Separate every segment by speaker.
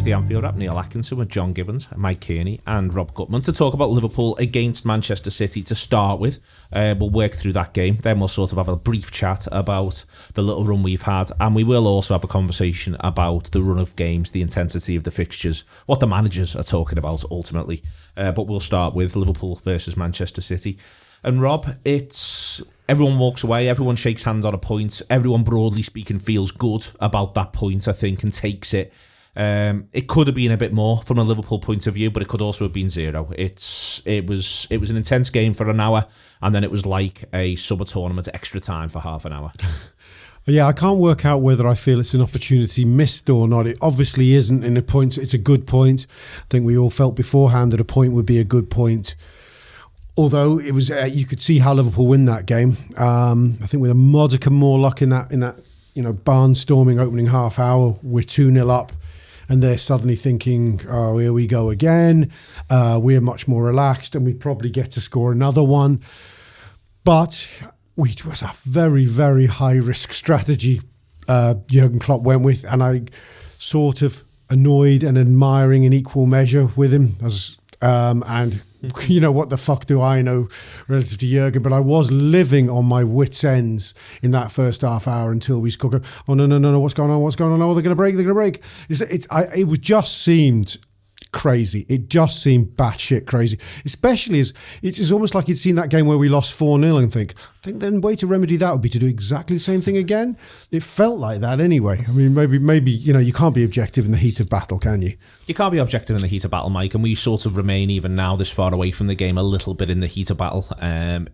Speaker 1: the Anfield Wrap, Neil Atkinson with John Gibbons, Mike Kearney and Rob Gutmann to talk about Liverpool against Manchester City to start with. We'll work through that game, then we'll sort of have a brief chat about the little run we've had, and we will also have a conversation about the run of games, the intensity of the fixtures, what the managers are talking about ultimately. But we'll start with Liverpool versus Manchester City. And Rob, it's everyone walks away, everyone shakes hands on a point, everyone broadly speaking feels good about that point, I think, and takes it. It could have been a bit more from a Liverpool point of view, but it could also have been 0. It was an intense game for an hour, and then it was like a summer tournament extra time for half an hour.
Speaker 2: Yeah, I can't work out whether I feel it's an opportunity missed or not. It obviously isn't in a point. It's a good point. I think we all felt beforehand that a point would be a good point. Although it was, you could see how Liverpool win that game. I think with a modicum more luck in that barnstorming opening half hour, we're 2-0 up, and they're suddenly thinking, "Oh, here we go again." We're much more relaxed, and we probably get to score another one. But it was a very, very high risk strategy Jurgen Klopp went with, and I sort of annoyed and admiring in equal measure with him and. You know, what the fuck do I know relative to Jurgen? But I was living on my wits' ends in that first half hour until we scored. Oh, no, what's going on? Oh, they're going to break. It just seemed crazy. It just seemed batshit crazy. Especially as it's almost like you'd seen that game where we lost 4-0 and think the way to remedy that would be to do exactly the same thing again. It felt like that anyway. I mean, maybe you can't be objective in the heat of battle, can you?
Speaker 1: You can't be objective in the heat of battle, Mike, and we sort of remain, even now this far away from the game, a little bit in the heat of battle.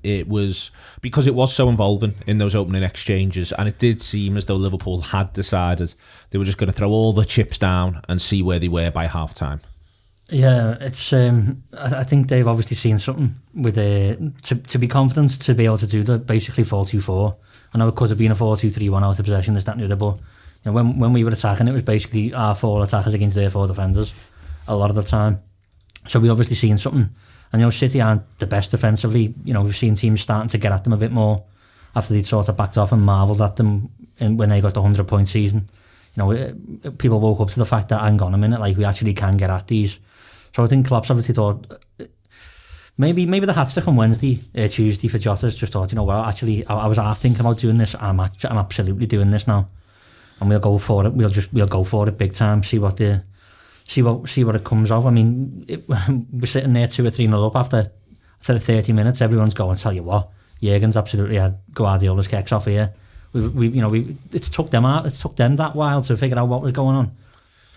Speaker 1: It was because it was so involving in those opening exchanges, and it did seem as though Liverpool had decided they were just going to throw all the chips down and see where they were by half-time.
Speaker 3: Yeah, it's. I think they've obviously seen something with to be confident to be able to do the basically 4-2-4. I know it could have been a 4-2-3-1 out of possession, this, that, and the other, but when we were attacking, it was basically our 4 attackers against their 4 defenders a lot of the time. So we obviously seen something. And City aren't the best defensively. We've seen teams starting to get at them a bit more after they'd sort of backed off and marvelled at them when they got the 100-point season. People woke up to the fact that, hang on a minute, like we actually can get at these. So I think Klopp's obviously thought maybe the hat-trick on Tuesday for Jota's just thought, actually I was half thinking about doing this, and I'm absolutely doing this now, and we'll go for it. We'll go for it big time. See what it comes of. I mean, we're sitting there 2 or 3-0 up after 30 minutes. Everyone's going, tell you what, Jurgen's absolutely had Guardiola's kicks off here. It took them that while to figure out what was going on.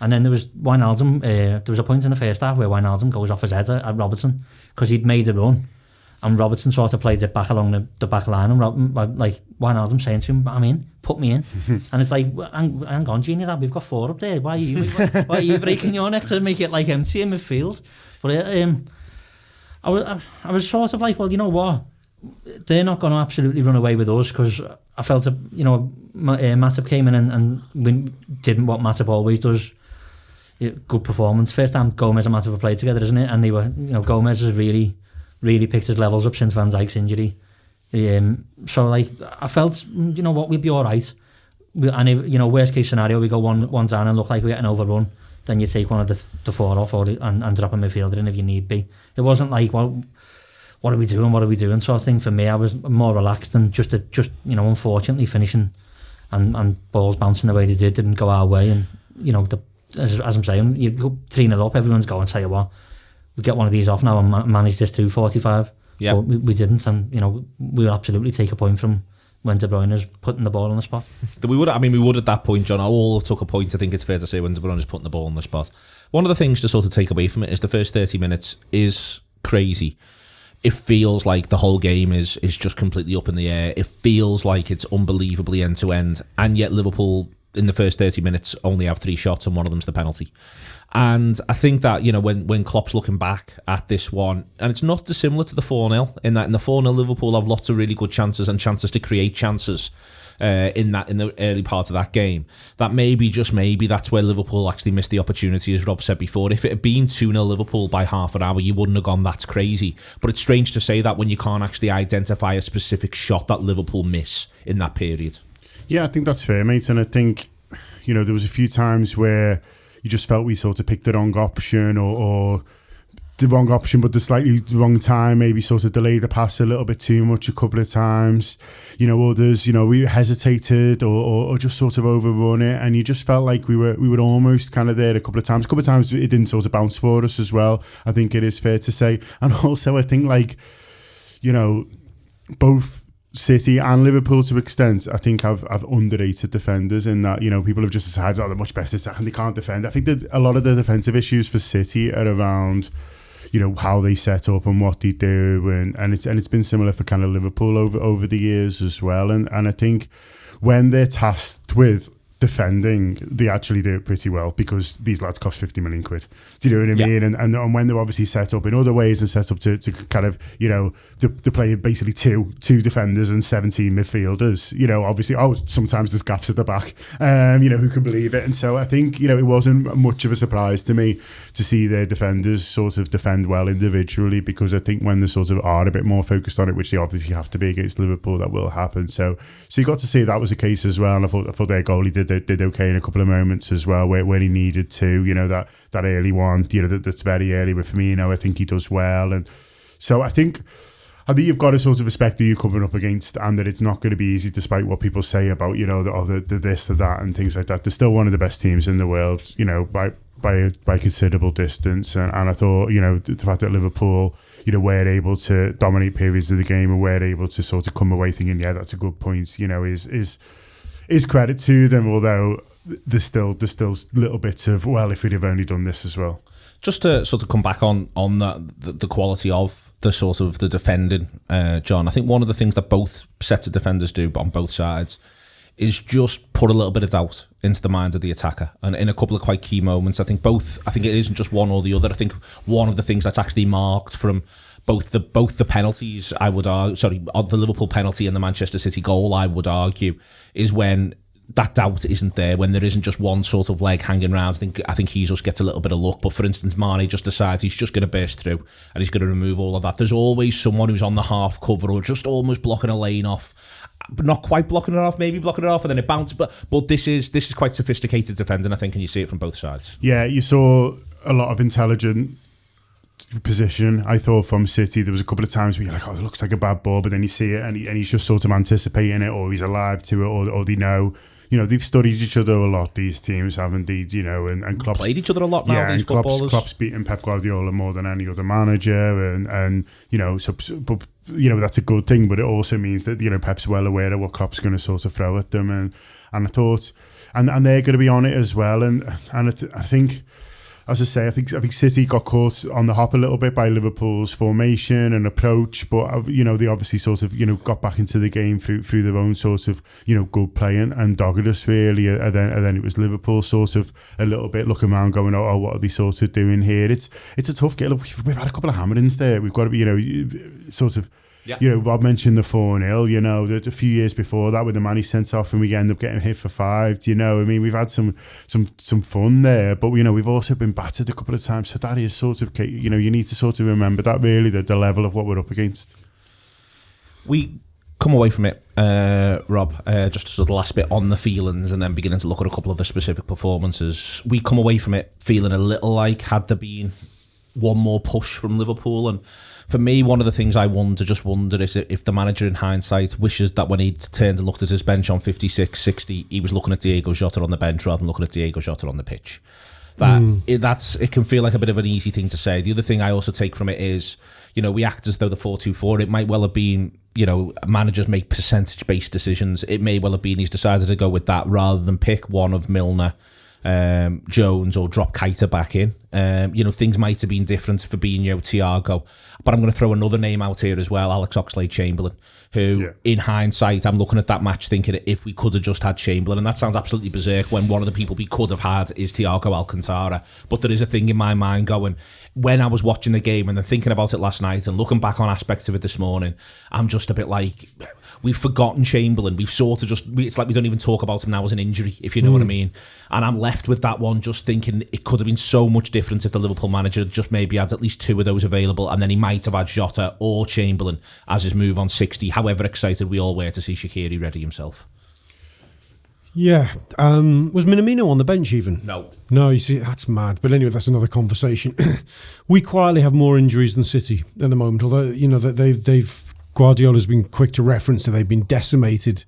Speaker 3: And then there was Wijnaldum. There was a point in the first half where Wijnaldum goes off his head at Robertson because he'd made a run, and Robertson sort of played it back along the back line, and Wijnaldum saying to him, "I'm in, put me in." And it's like, hang on, Junior, we've got 4 up there. Why are you breaking your neck to make it like empty in midfield? But I was sort of like, well, you know what? They're not going to absolutely run away with us, because I felt Matip came in and did what Matip always does. Good performance. First time Gomez and Matip have played together, isn't it? And they were, Gomez has really picked his levels up since Van Dijk's injury. So I felt, we'd be all right. And if, worst case scenario, we go one down and look like we're getting overrun, then you take one of the 4 off and drop a midfielder in if you need be. It wasn't like, well, what are we doing sort of thing. For me, I was more relaxed than just unfortunately finishing and balls bouncing the way they didn't go our way. And as I'm saying, you go 3-0 up, everyone's going, tell you what, we get one of these off now and manage this through 45.
Speaker 1: Yeah,
Speaker 3: but we didn't, and we'll absolutely take a point from when De Bruyne is putting the ball on the spot.
Speaker 1: We would at that point, John. All took a point. I think it's fair to say when De Bruyne is putting the ball on the spot. One of the things to sort of take away from it is the first 30 minutes is crazy. It feels like the whole game is just completely up in the air. It feels like it's unbelievably end to end, and yet Liverpool in the first 30 minutes only have 3 shots, and one of them's the penalty. And I think that, when Klopp's looking back at this one, and it's not dissimilar to the 4-0, in that in the 4-0 Liverpool have lots of really good chances and chances to create chances in the early part of that game. That maybe, just maybe, that's where Liverpool actually missed the opportunity, as Rob said before. If it had been 2-0 Liverpool by half an hour, you wouldn't have gone, that's crazy. But it's strange to say that when you can't actually identify a specific shot that Liverpool miss in that period.
Speaker 4: Yeah, I think that's fair, mate. And I think, there was a few times where, you just felt we sort of picked the wrong option or the wrong option, but the slightly wrong time, maybe sort of delayed the pass a little bit too much a couple of times. Others, we hesitated or just sort of overrun it, and you just felt like we were almost kind of there a couple of times. A couple of times it didn't sort of bounce for us as well, I think it is fair to say. And also I think both City and Liverpool to extent, I think I've underrated defenders in that, people have just decided they're much better and they can't defend. I think that a lot of the defensive issues for City are around how they set up and what they do, and it's been similar for kind of Liverpool over the years as well. And I think when they're tasked with defending, they actually do it pretty well, because these lads cost 50 million quid. Do you know what I mean? And when they're obviously set up in other ways and set up to kind of, to play basically two defenders and 17 midfielders, obviously, sometimes there's gaps at the back, who can believe it? And so I think, it wasn't much of a surprise to me to see their defenders sort of defend well individually, because I think when they sort of are a bit more focused on it, which they obviously have to be against Liverpool, that will happen. So you got to see that was the case as well. And I thought their goalie did okay in a couple of moments as well, where he needed to, that early one, that's very early with Firmino, I think he does well. And so I think you've got to sort of respect who you're coming up against, and that it's not going to be easy despite what people say about, the this, the that and things like that. They're still one of the best teams in the world, by considerable distance. And I thought, the fact that Liverpool, were able to dominate periods of the game and were able to sort of come away thinking, yeah, that's a good point, is credit to them, although there's still little bits of, well, if we'd have only done this as well.
Speaker 1: Just to sort of come back on the quality of the sort of the defending, John, I think one of the things that both sets of defenders do on both sides is just put a little bit of doubt into the minds of the attacker, and in a couple of quite key moments. I think it isn't just one or the other. I think one of the things that's actually marked from both the penalties, I would argue, of the Liverpool penalty and the Manchester City goal, I would argue, is when that doubt isn't there, when there isn't just one sort of leg hanging around. I think he just gets a little bit of luck. But for instance, Mane just decides he's just going to burst through and he's going to remove all of that. There's always someone who's on the half cover or just almost blocking a lane off, but not quite blocking it off, maybe blocking it off, and then it bounces. But this is quite sophisticated defending, I think, and you see it from both sides. Yeah,
Speaker 4: you saw a lot of intelligent position, I thought, from City. There was a couple of times where you're like, it looks like a bad ball, but then you see it and he's just sort of anticipating it, or he's alive to it, or they know. They've studied each other a lot, these teams, haven't they? And Klopp's
Speaker 1: played each other a lot now, these footballers.
Speaker 4: Klopp's beaten Pep Guardiola more than any other manager, and but that's a good thing, but it also means that Pep's well aware of what Klopp's going to sort of throw at them, and I thought, and they're going to be on it as well, and I think, as I say, I think City got caught on the hop a little bit by Liverpool's formation and approach, but they obviously sort of got back into the game through their own sort of good playing and doggedness, really, and then it was Liverpool sort of a little bit looking around going, oh, what are they sort of doing here? It's a tough game. We've had a couple of hammerings there. We've got to be sort of. Yeah. Rob mentioned the 4-0, a few years before that with the man he sent off and we end up getting hit for 5. We've had some fun there, but we've also been battered a couple of times, so that is sort of, you need to sort of remember that, really, the level of what we're up against.
Speaker 1: We come away from it, Rob, just sort of the last bit on the feelings and then beginning to look at a couple of the specific performances. We come away from it feeling a little like, had there been one more push from Liverpool? And for me, one of the things I wonder is if the manager in hindsight wishes that when he turned and looked at his bench on 56, 60, he was looking at Diego Jota on the bench rather than looking at Diego Jota on the pitch. It can feel like a bit of an easy thing to say. The other thing I also take from it is, we act as though the 4-2-4, it might well have been, managers make percentage-based decisions. It may well have been he's decided to go with that rather than pick one of Milner, Jones, or drop Keita back in. Things might have been different for Fabinho, Thiago, but I'm going to throw another name out here as well, Alex Oxlade-Chamberlain, who, in hindsight, I'm looking at that match thinking if we could have just had Chamberlain, and that sounds absolutely berserk when one of the people we could have had is Thiago Alcantara, but there is a thing in my mind going, when I was watching the game and then thinking about it last night and looking back on aspects of it this morning, I'm just a bit like, we've forgotten Chamberlain. We've sort of it's like we don't even talk about him now as an injury, if you know what I mean. And I'm left with that one just thinking it could have been so much different if the Liverpool manager just maybe had at least 2 of those available, and then he might have had Jota or Chamberlain as his move on 60, however excited we all were to see Shaqiri ready himself.
Speaker 2: Yeah. Was Minamino on the bench even?
Speaker 1: No.
Speaker 2: No, you see, that's mad. But anyway, that's another conversation. We quietly have more injuries than City at the moment, although, you know, that they've Guardiola's been quick to reference that they've been decimated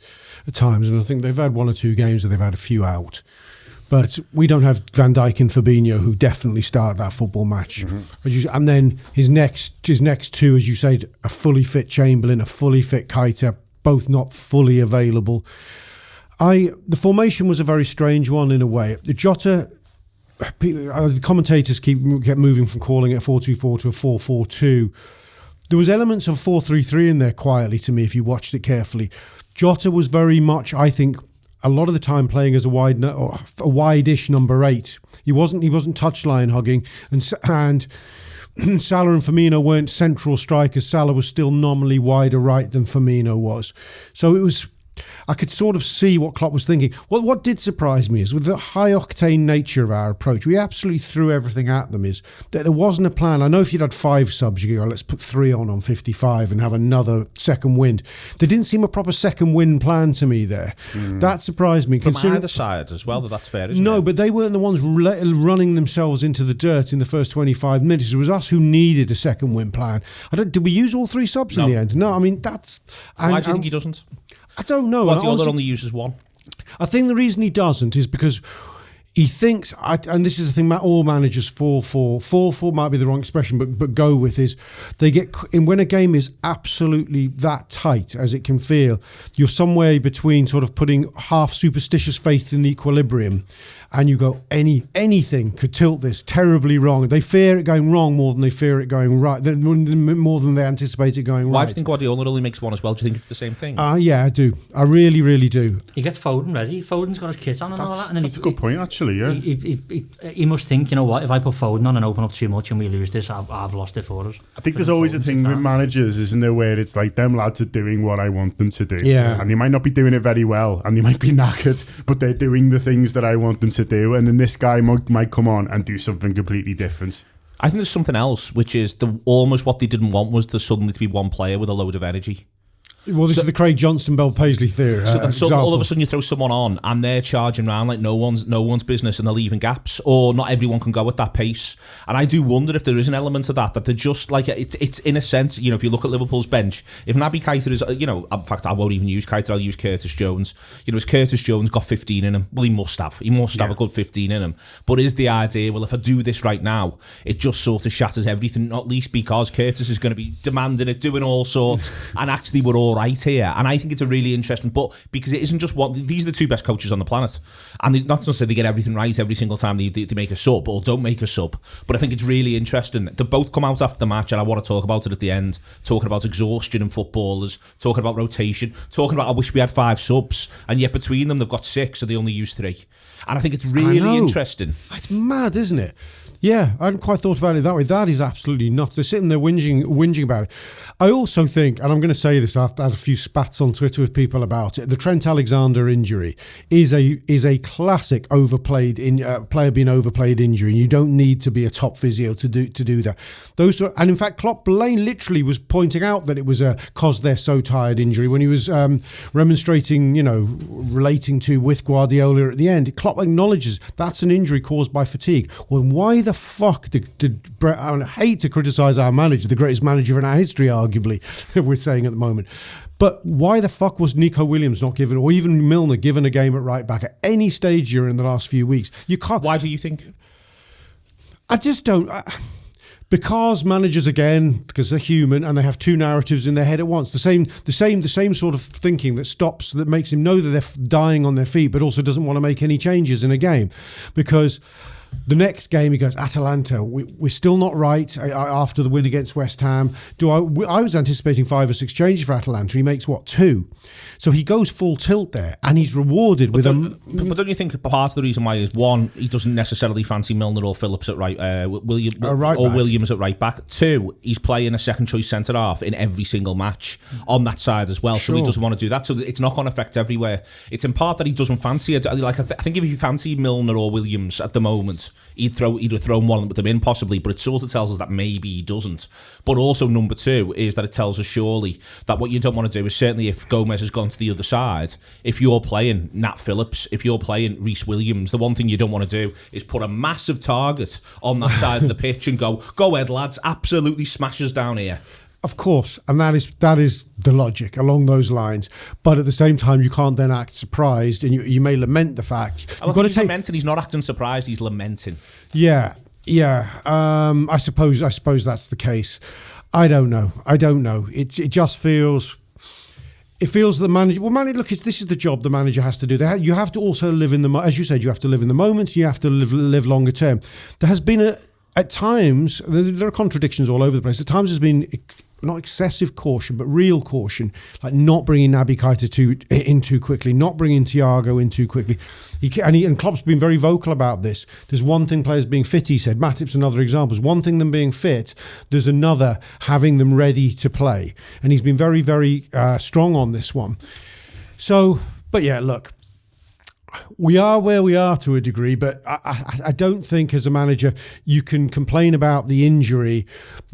Speaker 2: at times, and I think they've had 1 or 2 games where they've had a few out. But we don't have Van Dijk and Fabinho, who definitely start that football match. And then his next 2, as you said, a fully fit Chamberlain, a fully fit Keita, both not fully available. The formation was a very strange one in a way. The Jota, the commentators kept moving from calling it a 4-2-4 to a 4-4-2. There was elements of 4-3-3 in there quietly to me if you watched it carefully. Jota was very much, I think, a lot of the time playing as a wide-ish number 8. He wasn't touchline hugging, and Salah and Firmino weren't central strikers. Salah was still nominally wider right than Firmino was. So it was, I could sort of see what Klopp was thinking. What did surprise me is with the high-octane nature of our approach, we absolutely threw everything at them, is that there wasn't a plan. I know if you'd had 5 subs, you go, let's put 3 on 55 and have another second wind. There didn't seem a proper second wind plan to me there. That surprised me.
Speaker 1: From either side as well, that's fair, isn't it?
Speaker 2: No, but they weren't the ones running themselves into the dirt in the first 25 minutes. It was us who needed a second wind plan. Did we use all 3 subs in the end? No, I mean, that's...
Speaker 1: Why do you think he doesn't?
Speaker 2: I don't know.
Speaker 1: Guardiola only uses 1.
Speaker 2: I think the reason he doesn't is because he thinks, and this is the thing all managers fall for might be the wrong expression, but go with is they get, and when a game is absolutely that tight as it can feel, you're somewhere between sort of putting half superstitious faith in the equilibrium, and you go, anything could tilt this terribly wrong. They fear it going wrong more than they fear it going right, more than they anticipate it going right.
Speaker 1: Why do you think Guardiola only makes 1 as well? Do you think it's the same thing?
Speaker 2: Yeah, I do. I really, really do.
Speaker 3: He gets Foden ready. Foden's got his kit on and all that. And
Speaker 4: that's a good point, actually, yeah.
Speaker 3: He must think, you know what, if I put Foden on and open up too much and we lose this, I've lost it for us.
Speaker 4: I think there's always a thing with managers, isn't there, where it's like, them lads are doing what I want them to do.
Speaker 2: Yeah.
Speaker 4: And they might not be doing it very well, and they might be knackered, but they're doing the things that I want them to do, and then this guy might come on and do something completely different.
Speaker 1: I think there's something else, which is almost what they didn't want was there suddenly to be one player with a load of energy.
Speaker 2: Well, this is the Craig Johnston, Bell Paisley theory.
Speaker 1: So all of a sudden you throw someone on and they're charging around like no one's business, and they're leaving gaps, or not everyone can go at that pace. And I do wonder if there is an element of that they're just like, it's in a sense, you know, if you look at Liverpool's bench, if Naby Keita is, you know, in fact I won't even use Keita, I'll use Curtis Jones. You know, has Curtis Jones got 15 in him? Well, he must have a good 15 in him. But is the idea, well, if I do this right now, it just sort of shatters everything, not least because Curtis is going to be demanding it, doing all sorts, and actually we're all right here. And I think it's a really interesting, but because it isn't just these are the 2 best coaches on the planet, and not to say they get everything right every single time they make a sub or don't make a sub, but I think it's really interesting. They both come out after the match, and I want to talk about it at the end, talking about exhaustion in footballers, talking about rotation, talking about I wish we had 5 subs, and yet between them they've got 6, so they only use 3. And I think it's really interesting.
Speaker 2: It's mad, isn't it? Yeah, I hadn't quite thought about it that way. That is absolutely nuts. They're sitting there whinging about it. I also think, and I'm going to say this, I've had a few spats on Twitter with people about it, the Trent Alexander injury is a classic player being overplayed injury. You don't need to be a top physio to do that. And in fact, Klopp Blaine literally was pointing out that it was a cause they're so tired injury when he was remonstrating, you know, relating to with Guardiola at the end. Klopp acknowledges that's an injury caused by fatigue. Well, why the fuck did I hate to criticise our manager, the greatest manager in our history, arguably, we're saying at the moment. But why the fuck was Nico Williams not given, or even Milner given a game at right back at any stage during the last few weeks? You can't.
Speaker 1: Why do you think?
Speaker 2: I just don't. Because managers, again, because they're human and they have 2 narratives in their head at once. The same sort of thinking that makes him know that they're dying on their feet, but also doesn't want to make any changes in a game, because. The next game, he goes, Atalanta, we're still not right after the win against West Ham. I was anticipating 5 or 6 changes for Atalanta. He makes, 2? So he goes full tilt there, and he's rewarded with
Speaker 1: But don't you think part of the reason why is, 1, he doesn't necessarily fancy Milner or Phillips at Williams at right back. 2, he's playing a second choice centre half in every single match on that side as well. Sure. So he doesn't want to do that. So it's knock-on effect everywhere. It's in part that he doesn't fancy it. Like I think if you fancy Milner or Williams at the moment, point, he'd have thrown one of them in possibly, but it sort of tells us that maybe he doesn't. But also number two is that it tells us surely that what you don't want to do is, certainly if Gomez has gone to the other side, if you're playing Nat Phillips, if you're playing Reece Williams, the one thing you don't want to do is put a massive target on that side of the pitch and go ahead lads, absolutely smash us down here.
Speaker 2: Of course, and that is the logic along those lines. But at the same time, you can't then act surprised, and you may lament the fact.
Speaker 1: He's lamenting. He's not acting surprised. He's lamenting.
Speaker 2: Yeah. I suppose that's the case. I don't know. It just feels. It feels the manager. Well, look, this is the job the manager has to do. You have to also live in the, as you said, you have to live in the moment. You have to live longer term. There has been at times, there are contradictions all over the place. At times there's been not excessive caution, but real caution, like not bringing Naby Keita in too quickly, not bringing Thiago in too quickly. And Klopp's been very vocal about this. There's one thing players being fit, he said. Matip's another example. There's one thing them being fit, there's another having them ready to play. And he's been very, very strong on this one. So, but yeah, look, we are where we are to a degree, but I don't think as a manager you can complain about the injury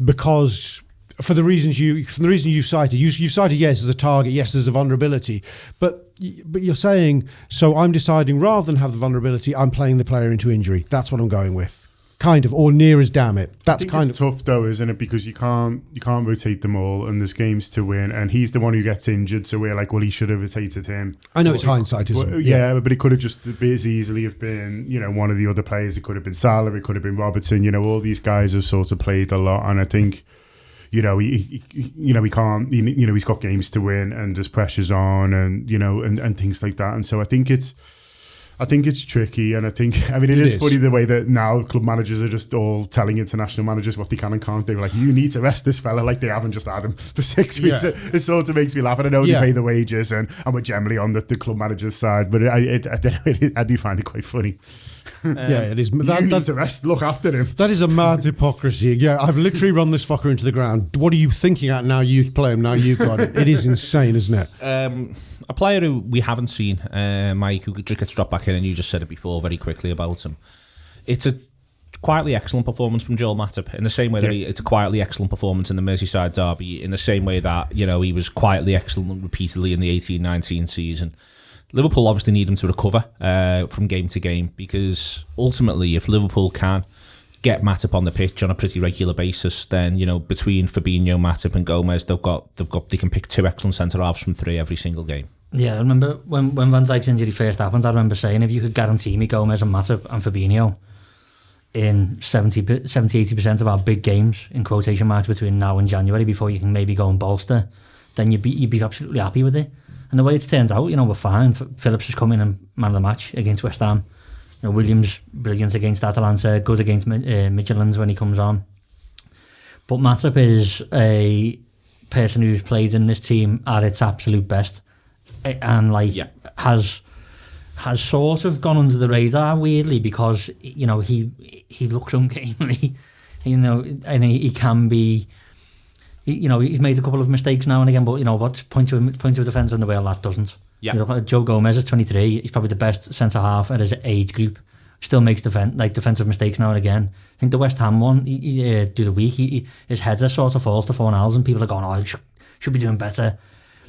Speaker 2: because for the reasons you cited. You cited yes as a target, yes as a vulnerability, but you're saying so. I'm deciding rather than have the vulnerability, I'm playing the player into injury. That's what I'm going with. Kind of, or near as damn it. That's kind of
Speaker 4: tough though, isn't it? Because you can't rotate them all, and there's games to win, and he's the one who gets injured. So we're like, well, he should have rotated him.
Speaker 2: I know it's hindsight, isn't it?
Speaker 4: Yeah, but it could have just as easily have been, one of the other players. It could have been Salah. It could have been Robertson. All these guys have sort of played a lot, and I think, he can't. He's got games to win, and there's pressures on, and and things like that. And so I think it's tricky, and it is funny the way that now club managers are just all telling international managers what they can and can't do. Like, you need to rest this fella, like they haven't just had him for 6 weeks. Yeah. It sort of makes me laugh, and I know they pay the wages, and we're generally on the club manager's side, but I do find it quite funny.
Speaker 2: Yeah, it is.
Speaker 4: You need to rest, look after him.
Speaker 2: That is a mad hypocrisy. Yeah, I've literally run this fucker into the ground. What are you thinking at now? You play him, now you've got it. It is insane, isn't it?
Speaker 1: A player who we haven't seen, Mike, who just gets dropped back in, and you just said it before very quickly about him. It's a quietly excellent performance from Joel Matip, in the same way that it's a quietly excellent performance in the Merseyside derby, in the same way that he was quietly excellent repeatedly in the 18-19 season. Liverpool obviously need him to recover from game to game, because ultimately, if Liverpool can get Matip on the pitch on a pretty regular basis, then between Fabinho, Matip, and Gomez, they can pick two excellent centre halves from three every single game. Yeah,
Speaker 3: I remember when Van Dijk's injury first happened. I remember saying, if you could guarantee me Gomez and Matip and Fabinho in 70-80% of our big games, in quotation marks, between now and January, before you can maybe go and bolster, then you'd be absolutely happy with it. And the way it's turned out, we're fine. Phillips has come in and man of the match against West Ham. Williams, brilliant against Atalanta, good against Midtjylland when he comes on. But Matip is a person who's played in this team at its absolute best, and has sort of gone under the radar weirdly, because he looks ungainly, and he can be. He's made a couple of mistakes now and again, but what point to a defender in the world that doesn't. Yeah. Joe Gomez is 23. He's probably the best centre half at his age group. Still makes defensive mistakes now and again. I think the West Ham one, through the week, his header sort of falls to Fornals, and people are going, he should be doing better.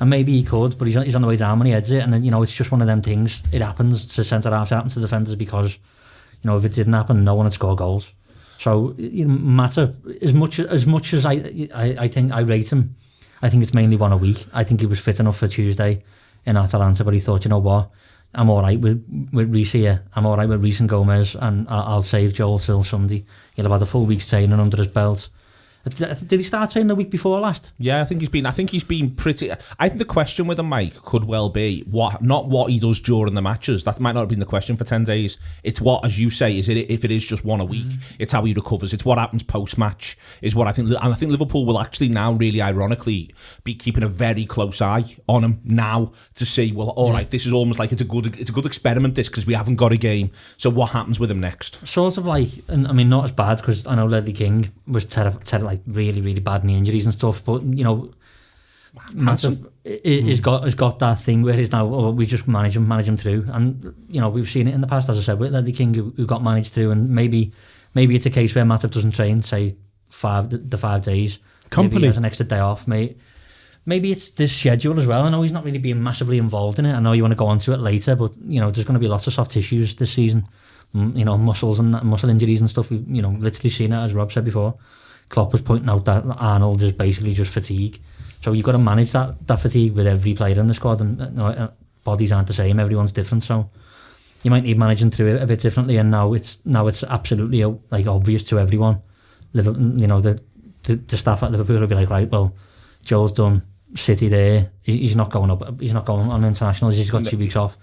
Speaker 3: And maybe he could, but he's on the way down when he heads it. And then, it's just one of them things. It happens to centre halves, it happens to defenders, because if it didn't happen, no one would score goals. So Matip, as much as I think I rate him, I think it's mainly one a week. I think he was fit enough for Tuesday in Atalanta, but he thought, what, I'm all right with Reece here. I'm all right with Reece and Gomez, and I'll save Joel till Sunday. He'll have had a full week's training under his belt. Did he start training the week before last?
Speaker 1: Yeah, I think he's been pretty. I think the question with him, Mike, could well be not what he does during the matches. That might not have been the question for 10 days. It's what, as you say, if it is just one a week, it's how he recovers. It's what happens post match is what I think. And I think Liverpool will actually now, really ironically, be keeping a very close eye on him now to see. Well, all right, this is almost like it's a good experiment, this, because we haven't got a game. So what happens with him next?
Speaker 3: Sort of like, and I mean, not as bad, because I know Ledley King was terrible, really, really bad knee injuries and stuff, but Matip has got that thing where he's now, we just manage him through. And, you know, we've seen it in the past, as I said, with Ledley King who got managed through, and maybe it's a case where Matip doesn't train, say, 5 days. Maybe he has an extra day off, mate. Maybe it's this schedule as well. I know he's not really being massively involved in it. I know you want to go on to it later, but, you know, there's going to be lots of soft tissues this season. You know, muscles and muscle injuries and stuff. We've, you know, literally seen it, as Rob said before. Klopp was pointing out that Arnold is basically just fatigue. So you've got to manage that fatigue with every player in the squad, and bodies aren't the same. Everyone's different, so you might need managing through it a bit differently. And now it's absolutely like obvious to everyone. You know, the staff at Liverpool will be like, right, well, Joe's done City there. He's not going up. He's not going on internationals. He's got 2 weeks off.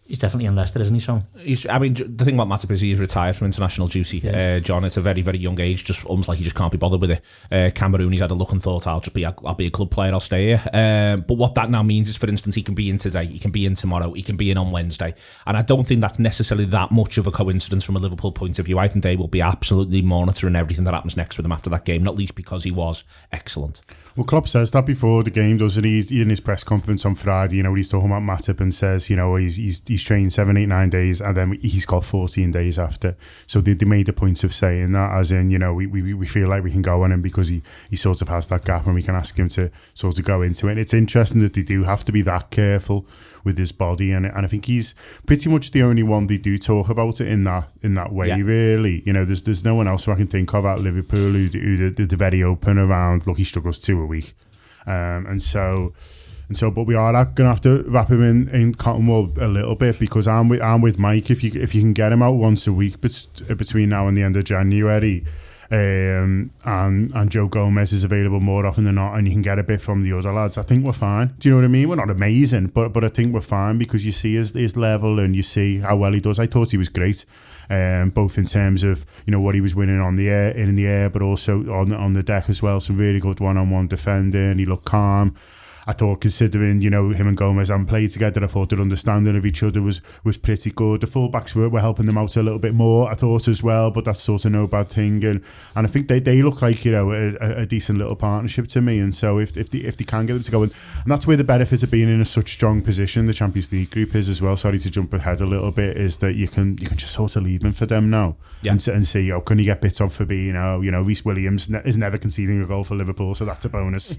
Speaker 3: He's definitely in Leicester, isn't he? So
Speaker 1: I mean, the thing about Matip is he's retired from international duty. Yeah. John, it's a very, very young age. Just almost like he just can't be bothered with it. Cameroon, he's had a look and thought, I'll be a club player. I'll stay here. But what that now means is, for instance, he can be in today, he can be in tomorrow, he can be in on Wednesday, and I don't think that's necessarily that much of a coincidence from a Liverpool point of view. I think they will be absolutely monitoring everything that happens next with him after that game, not least because he was excellent.
Speaker 4: Well, Klopp says that before the game, doesn't he? In his press conference on Friday, you know, he's talking about Matip and says, you know, he's trained 7, 8, 9 days, and then he's got 14 days after. So they made a point of saying that, as in, you know, we feel like we can go on him because he sort of has that gap, and we can ask him to sort of go into it. And it's interesting that they do have to be that careful with his body, and I think he's pretty much the only one they do talk about it in that way, really. You know, there's no one else who I can think of at Liverpool who did the very open around, look, he struggles 2 a week. And so, but we are going to have to wrap him in cotton wool a little bit, because I'm with Mike. If you can get him out once a week between now and the end of January, and Joe Gomez is available more often than not, and you can get a bit from the other lads, I think we're fine. Do you know what I mean? We're not amazing, but I think we're fine, because you see his level and you see how well he does. I thought he was great, both in terms of, you know, what he was winning on the air, in the air, but also on the deck as well. Some really good one-on-one defending. He looked calm. I thought, considering, you know, him and Gomez haven't played together, I thought their understanding of each other was pretty good. The fullbacks were helping them out a little bit more, I thought, as well, but that's sort of no bad thing. And I think they look like, you know, a decent little partnership to me. And so if they can get them to go, and that's where the benefit of being in such strong position, the Champions League group is as well. Sorry to jump ahead a little bit, is that you can just sort of leave them for them now, and see, oh, can you get bits on for being, you know, Reece Williams is never conceding a goal for Liverpool, so that's a bonus.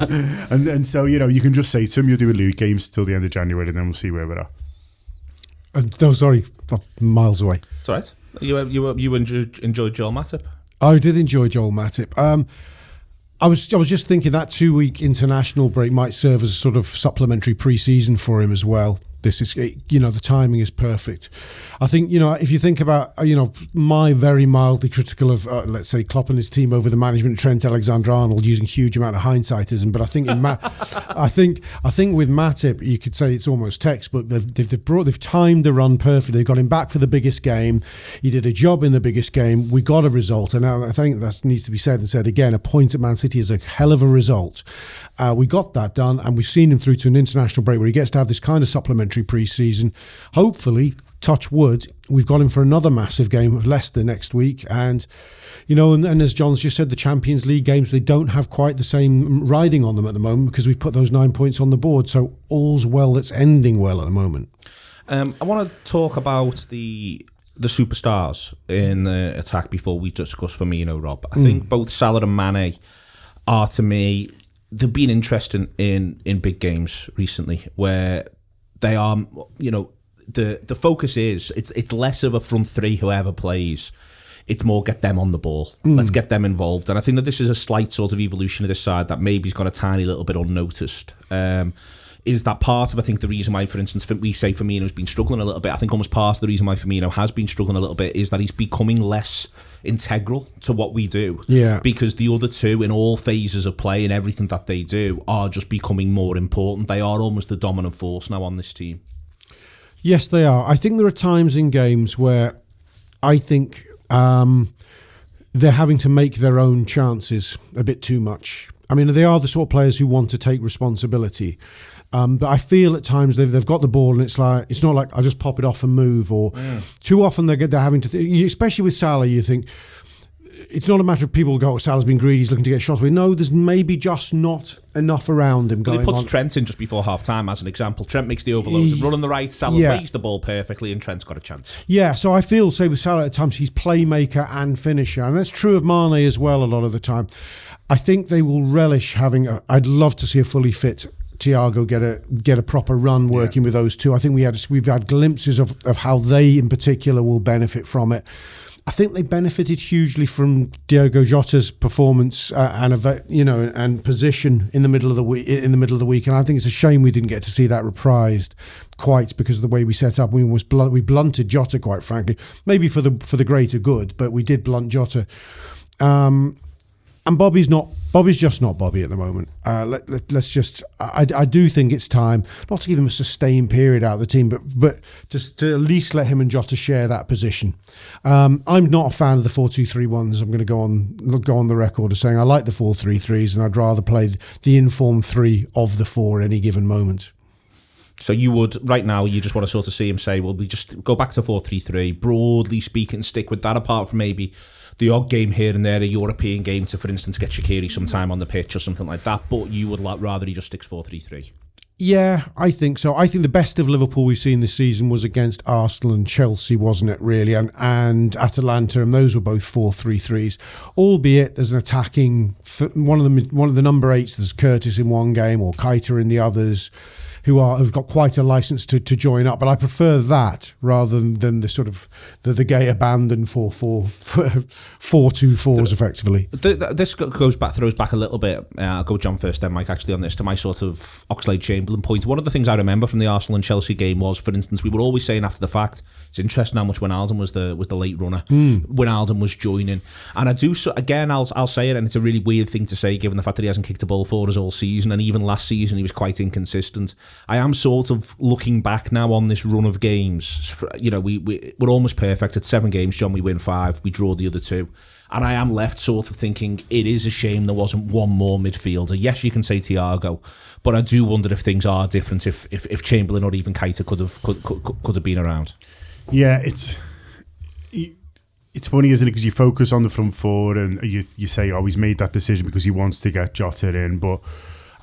Speaker 4: And so, you know, you can just say to him, you'll do a league games till the end of January, and then we'll see where we're at.
Speaker 2: No, sorry, miles away.
Speaker 1: It's all right. You enjoyed Joel Matip?
Speaker 2: I did enjoy Joel Matip. I was just thinking that 2-week international break might serve as a sort of supplementary pre-season for him as well. This is, you know, the timing is perfect. I think, you know, if you think about, you know, my very mildly critical of, let's say, Klopp and his team over the management of Trent Alexander-Arnold, using huge amount of hindsightism, but I think I think with Matip, you could say it's almost textbook. They've timed the run perfectly. They got him back for the biggest game. He did a job in the biggest game. We got a result, and I think that needs to be said and said again. A point at Man City is a hell of a result. We got that done, and we've seen him through to an international break where he gets to have this kind of supplementary pre-season. Hopefully, touch wood, we've got him for another massive game of Leicester next week. And, you know, and as John's just said, the Champions League games, they don't have quite the same riding on them at the moment, because we've put those 9 points on the board. So all's well that's ending well at the moment. I
Speaker 1: want to talk about the superstars in the attack before we discuss Firmino, Rob. I think both Salah and Mane are, to me, they've been interesting in big games recently, where they are, you know, the focus is it's less of a front three whoever plays. It's more get them on the ball. Let's get them involved. And I think that this is a slight sort of evolution of this side that maybe's got a tiny little bit unnoticed. Is that part of, I think, the reason why, for instance, we say Firmino's been struggling a little bit. I think almost part of the reason why Firmino has been struggling a little bit is that he's becoming less integral to what we do. Yeah. Because the other two, in all phases of play and everything that they do, are just becoming more important. They are almost the dominant force now on this team.
Speaker 2: Yes, they are. I think there are times in games where I think they're having to make their own chances a bit too much. I mean, they are the sort of players who want to take responsibility. But I feel at times they've got the ball and it's not like I just pop it off and move. Or too often they're having to, especially with Salah, you think it's not a matter of people go, Salah's been greedy, he's looking to get shots away. No, there's maybe just not enough around him going on.
Speaker 1: He puts Trent in just before half-time as an example. Trent makes the overloads and run on the right. Salah weighs the ball perfectly and Trent's got a chance.
Speaker 2: Yeah, so I feel, say with Salah at times, he's playmaker and finisher. And that's true of Mane as well a lot of the time. I think they will relish having I'd love to see a fully fit Thiago get a proper run working with those two. I think we've had glimpses of how they in particular will benefit from it. I think they benefited hugely from Diogo Jota's performance and position in the middle of the week. And I think it's a shame we didn't get to see that reprised quite because of the way we set up. We blunted Jota, quite frankly, maybe for the greater good, but we did blunt Jota. And Bobby's just not Bobby at the moment. Let's just. I do think it's time not to give him a sustained period out of the team, but just to at least let him and Jota share that position. I'm not a fan of the 4-2-3-1s. I'm going to go on the record of saying I like the 4-3-3s, and I'd rather play the informed three of the four at any given moment.
Speaker 1: So you would, right now, you just want to sort of see him say, well, we just go back to 4-3-3, broadly speaking, stick with that, apart from maybe the odd game here and there, a European game to, for instance, get Shaqiri some time on the pitch or something like that, but you would rather he just sticks 4-3-3.
Speaker 2: Yeah, I think so. I think the best of Liverpool we've seen this season was against Arsenal and Chelsea, wasn't it, really? And Atalanta, and those were both 4-3-3s. Albeit there's an attacking, one of the number 8s, there's Curtis in one game or Keita in the others, who've got quite a license to join up, but I prefer that rather than the sort of the gay abandoned 4-2-4s effectively.
Speaker 1: This throws back a little bit. I'll go John first, then Mike. Actually, on this to my sort of Oxlade-Chamberlain point. One of the things I remember from the Arsenal and Chelsea game was, for instance, we were always saying after the fact, it's interesting how much Wijnaldum was the late runner. Wijnaldum was joining, and I do so again. I'll say it, and it's a really weird thing to say given the fact that he hasn't kicked a ball for us all season, and even last season he was quite inconsistent. I am sort of looking back now on this run of games. We're almost perfect at 7 games. John, we win 5, we draw the other 2. And I am left sort of thinking it is a shame there wasn't one more midfielder. Yes, you can say Thiago, but I do wonder if things are different if Chamberlain or even Keita could have been around.
Speaker 4: Yeah, it's funny, isn't it? Because you focus on the front four and you say, oh, he's made that decision because he wants to get Jota in, but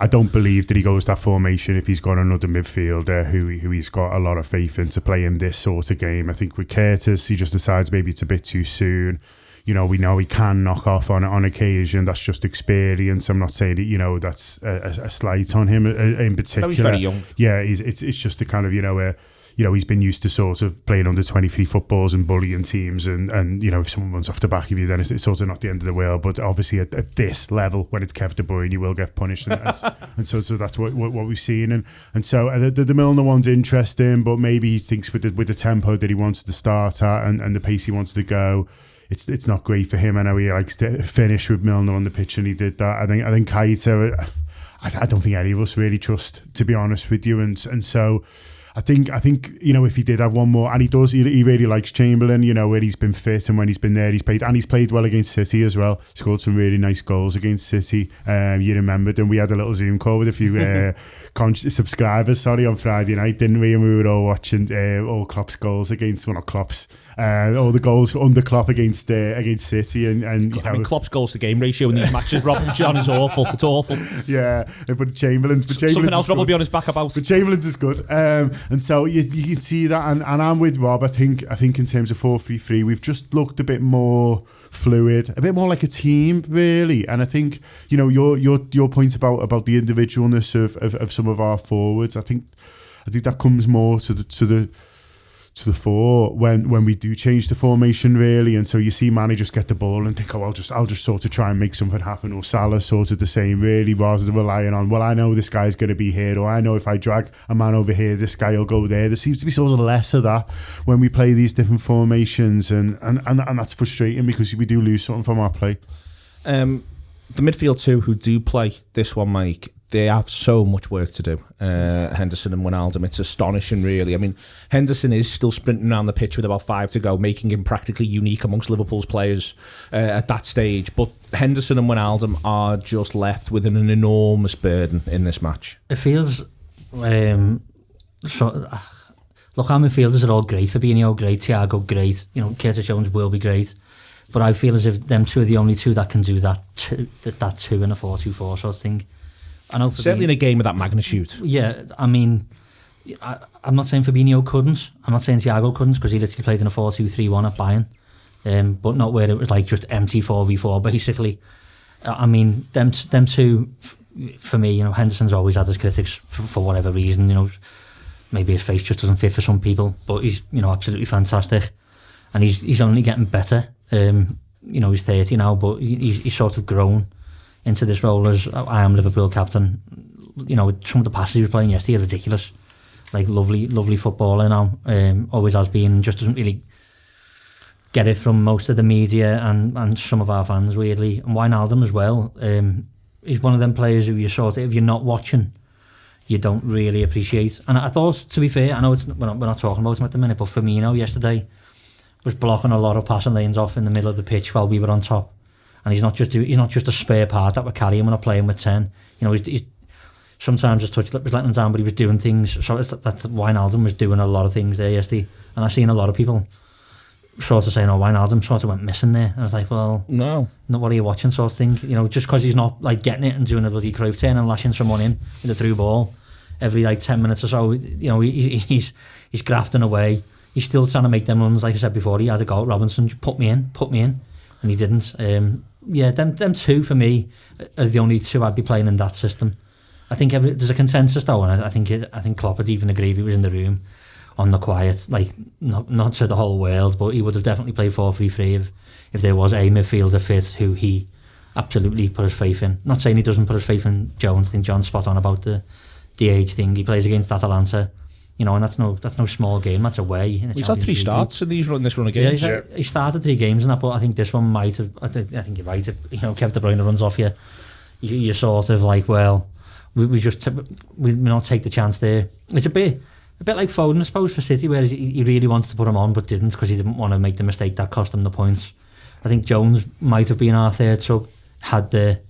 Speaker 4: I don't believe that he goes that formation if he's got another midfielder who he's got a lot of faith in to play in this sort of game. I think with Curtis, he just decides maybe it's a bit too soon. We know he can knock off on occasion. That's just experience. I'm not saying that, that's a slight on him in particular.
Speaker 1: No, he's very young.
Speaker 4: Yeah, it's just a kind of, he's been used to sort of playing under 23 footballs and bullying teams, and if someone runs off the back of you, then it's sort of not the end of the world. But obviously at this level, when it's Kev De Bruyne, you will get punished, and so that's what we've seen. And so the Milner one's interesting, but maybe he thinks with the tempo that he wants to start at and the pace he wants to go, it's not great for him. I know he likes to finish with Milner on the pitch, and he did that. I think Keita, I don't think any of us really trust, to be honest with you, and so. I think if he did have one more, and he does, he really likes Chamberlain, where he's been fit and when he's been there, he's played well against City as well. Scored some really nice goals against City. You remembered, and we had a little Zoom call with a few subscribers, on Friday night, didn't we? And we were all watching all Klopp's goals against, well, not Klopp's, all the goals under Klopp against City, and
Speaker 1: Klopp's goals to game ratio in these matches, Rob and John, is awful. It's awful.
Speaker 4: Yeah, but Chamberlain's
Speaker 1: something else Rob will be on his back about.
Speaker 4: But Chamberlain's is good, and so you can see that, and I'm with Rob. I think in terms of 4-3-3, we've just looked a bit more fluid, a bit more like a team, really. And I think your point about the individualness of some of our forwards, I think that comes more to the fore when we do change the formation, really. And so you see Mane just get the ball and think, I'll just sort of try and make something happen, or Salah sort of the same, really, rather than relying on, well, I know this guy's going to be here, or I know if I drag a man over here, this guy will go there. There seems to be sort of less of that when we play these different formations, and that's frustrating because we do lose something from our play.
Speaker 1: The midfield two who do play this one, Mike, they have so much work to do. Henderson and Wijnaldum, it's astonishing, really. I mean, Henderson is still sprinting around the pitch with about 5 to go, making him practically unique amongst Liverpool's players at that stage. But Henderson and Wijnaldum are just left with an enormous burden in this match.
Speaker 3: It feels... look, our midfielders are all great. Fabinho, great. Thiago, great. Curtis Jones will be great. But I feel as if them two are the only two that can do that two in a 4-2-4 sort of thing. I know
Speaker 1: certainly in a game of that magnitude.
Speaker 3: Yeah, I mean, I'm not saying Fabinho couldn't. I'm not saying Thiago couldn't, because he literally played in a 4-2-3-1 at Bayern, but not where it was like just empty 4v4 basically. I mean, them two, for me, you know, Henderson's always had his critics for whatever reason. You know, maybe his face just doesn't fit for some people, but he's, you know, absolutely fantastic, and he's only getting better. You know, he's 30 now, but he's sort of grown into this role as I am Liverpool captain. You know, some of the passes he was playing yesterday are ridiculous. Like lovely footballer now. Always has been, just doesn't really get it from most of the media and some of our fans, weirdly. And Wijnaldum as well. He's one of them players who you sort of, if you're not watching, you don't really appreciate. And I thought, to be fair, I know we're not talking about him at the minute, but Firmino yesterday was blocking a lot of passing lanes off in the middle of the pitch while we were on top. And he's not just a spare part that we're carrying when we're playing with 10. You know, he's sometimes his touch was letting him down, but he was doing things. So that Wijnaldum was doing a lot of things there yesterday. And I've seen a lot of people sort of saying, oh, Wijnaldum sort of went missing there. And I was like, well, no, not what are you watching sort of thing. You know, just because he's not like getting it and doing a bloody Cruyff turn and lashing someone in with a through ball every like 10 minutes or so, you know, he's grafting away. He's still trying to make them runs. Like I said before, he had a go at Robinson, put me in, and he didn't. Yeah, them two for me are the only two I'd be playing in that system. I think there's a consensus though, and I think Klopp would even agree if he was in the room on the quiet, like not to the whole world, but he would have definitely played 4-3-3 if there was a midfielder fit who he absolutely put his faith in. Not saying he doesn't put his faith in Jones. I think John's spot on about the age thing. He plays against Atalanta, you know, and that's no small game. That's away.
Speaker 1: He's had 3 starts in this run of games.
Speaker 3: Yeah, he started 3 games in that, but I think this one might have. I think you're right. You know, Kevin De Bruyne runs off you. You're sort of like, well, we not take the chance there. It's a bit like Foden, I suppose, for City, where he really wants to put him on but didn't because he didn't want to make the mistake that cost him the points. I think Jones might have been our third sub had the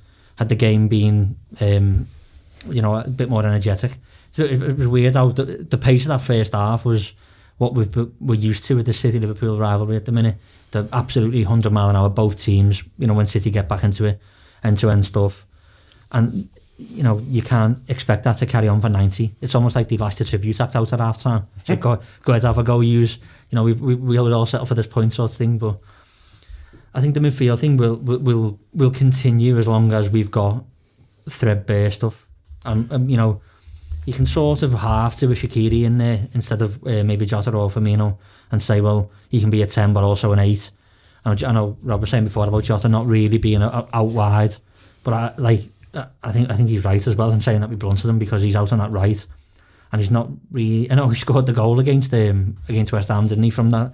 Speaker 3: game been you know, a bit more energetic. So it was weird how the pace of that first half was what we're used to with the City-Liverpool rivalry at the minute. The absolutely 100 mile an hour, both teams, you know, when City get back into it, end-to-end stuff. And, you know, you can't expect that to carry on for 90. It's almost like they lashed a tribute act out at half-time. So go ahead, have a go, use, you know, we'll all settle for this point sort of thing. But I think the midfield thing will continue as long as we've got threadbare stuff. You know, you can sort of half to a Shaqiri in there instead of maybe Jota or Firmino and say, well, he can be a 10 but also an 8. I know Rob was saying before about Jota not really being out wide, but I think he's right as well in saying that we blunted him because he's out on that right and he's not really. I know he scored the goal against West Ham, didn't he, from that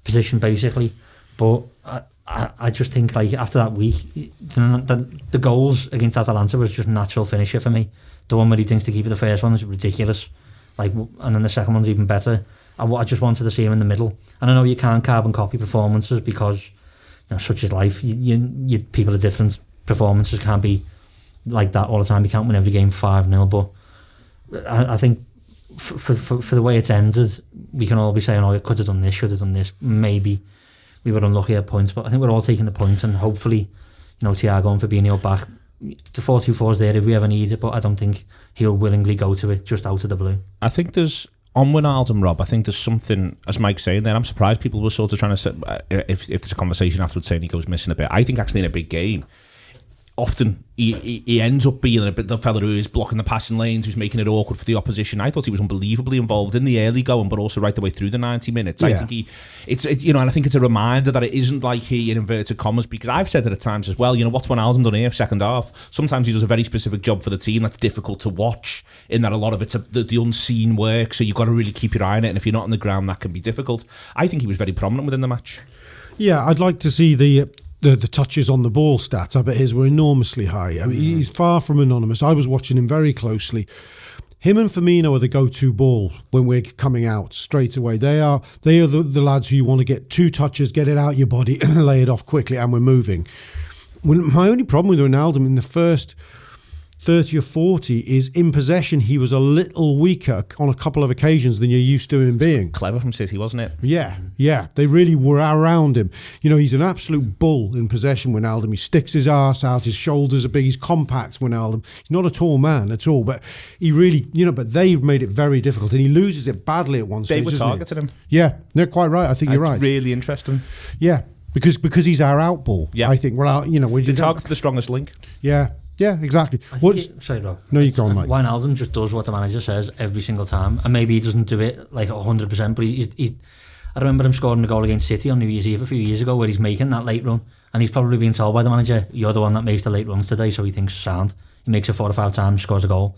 Speaker 3: position basically, but I just think like after that week the goals against Atalanta was just natural finisher for me. The one where he thinks to keep it, the first one is ridiculous, like, and then the second one's even better. I just wanted to see him in the middle, and I know you can't carbon copy performances because, you know, such is life. You people are different. Performances can't be like that all the time. You can't win every game 5-0, but I think for the way it's ended, we can all be saying, oh, it could have done this, should have done this. Maybe we were unlucky at points, but I think we're all taking the points, and hopefully, you know, Thiago and Fabinho back. The 4-2-4 is there if we ever need it, but I don't think he'll willingly go to it just out of the blue.
Speaker 1: I think there's, on Wijnaldum, Rob, I think there's something, as Mike's saying there, I'm surprised people were sort of trying to say, if there's a conversation afterwards saying he goes missing a bit. I think actually in a big game, often he ends up being a bit the fella who is blocking the passing lanes, who's making it awkward for the opposition. I thought he was unbelievably involved in the early going, but also right the way through the 90 minutes. Yeah. I think it's you know, and I think it's a reminder that it isn't like he, in inverted commas, because I've said it at times as well, you know, what's Wijnaldum done here second half? Sometimes he does a very specific job for the team that's difficult to watch, in that a lot of it's the unseen work, so you've got to really keep your eye on it, and if you're not on the ground, that can be difficult. I think he was very prominent within the match. Yeah,
Speaker 2: I'd like to see the touches on the ball stats. I bet his were enormously high. I mean, he's far from anonymous. I was watching him very closely. Him and Firmino are the go-to ball when we're coming out straight away. They are the lads who you want to get 2 touches, get it out your body, lay it off quickly, and we're moving. My only problem with Wijnaldum in the first 30 or 40 is in possession. He was a little weaker on a couple of occasions than you're used to him being.
Speaker 1: Clever from City, wasn't it?
Speaker 2: Yeah. They really were around him. You know, he's an absolute bull in possession, Wijnaldum. He sticks his arse out. His shoulders are big. He's compact, Wijnaldum. He's not a tall man at all, but he really, but they've made it very difficult, and he loses it badly at one stage.
Speaker 1: They were targeting him.
Speaker 2: Yeah, they're quite right. I think you're right.
Speaker 1: Really interesting.
Speaker 2: Yeah, because he's our out ball.
Speaker 1: Yeah.
Speaker 2: I think. Well, we
Speaker 1: target's the strongest link.
Speaker 2: Yeah, exactly.
Speaker 3: Sorry, Rob.
Speaker 2: No, you go on, Mike.
Speaker 3: Wijnaldum just does what the manager says every single time, and maybe he doesn't do it like 100%, but he I remember him scoring a goal against City on New Year's Eve a few years ago where he's making that late run, and he's probably been told by the manager, you're the one that makes the late runs today, so he thinks sound. He makes it 4 or 5 times, scores a goal.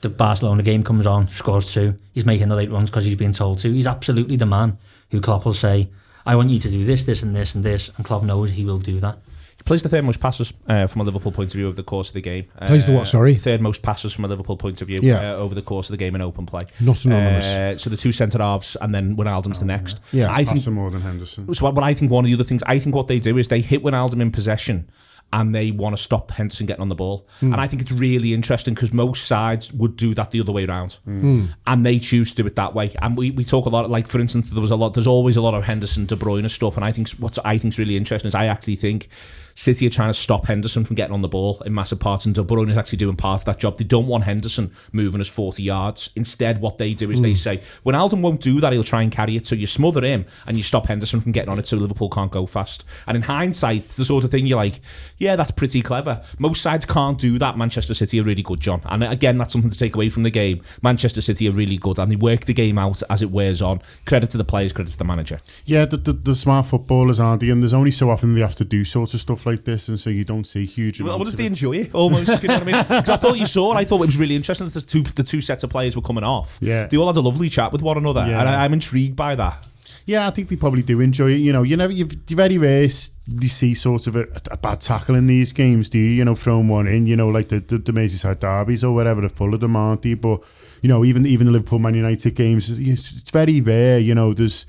Speaker 3: The Barcelona game comes on, scores 2. He's making the late runs because he's been told to. He's absolutely the man who Klopp will say, I want you to do this, this and this and this, and Klopp knows he will do that.
Speaker 1: He plays the third most passes from a Liverpool point of view over the course of the game.
Speaker 2: Plays the what, sorry?
Speaker 1: Third most passes from a Liverpool point of view over the course of the game in open play.
Speaker 2: Not anonymous.
Speaker 1: So the 2 centre-halves and then Wijnaldum's the next.
Speaker 2: Yeah,
Speaker 1: I think
Speaker 4: more than Henderson.
Speaker 1: So what I think one of the other things, I think what they do is they hit Wijnaldum in possession and they want to stop Henderson getting on the ball. And I think it's really interesting because most sides would do that the other way around. And they choose to do it that way. And we talk a lot, like for instance, there's always a lot of Henderson, De Bruyne stuff. And I think what I think is really interesting is I actually think City are trying to stop Henderson from getting on the ball in massive parts, and De Bruyne is actually doing part of that job. They don't want Henderson moving us 40 yards. Instead, what they do is they say, Wijnaldum won't do that, he'll try and carry it, so you smother him and you stop Henderson from getting on it so Liverpool can't go fast. And in hindsight, it's the sort of thing you're like, yeah, that's pretty clever. Most sides can't do that. Manchester City are really good, John. And again, that's something to take away from the game. Manchester City are really good and they work the game out as it wears on. Credit to the players, credit to the manager.
Speaker 4: Yeah, the smart footballers, aren't they? And there's only so often they have to do sorts of stuff like this, and so you don't see huge amounts.
Speaker 1: Well, what if they enjoy it almost? If you know what I mean? Because I thought it was really interesting that the two sets of players were coming off.
Speaker 4: Yeah,
Speaker 1: they all had a lovely chat with one another, and I'm intrigued by that. Yeah,
Speaker 4: I think they probably do enjoy it. You very rare you see sort of a bad tackle in these games, do you? Throwing one in, like the Merseyside derbies or whatever, the full of them, aren't they? But even the Liverpool Man United games, it's very rare. There's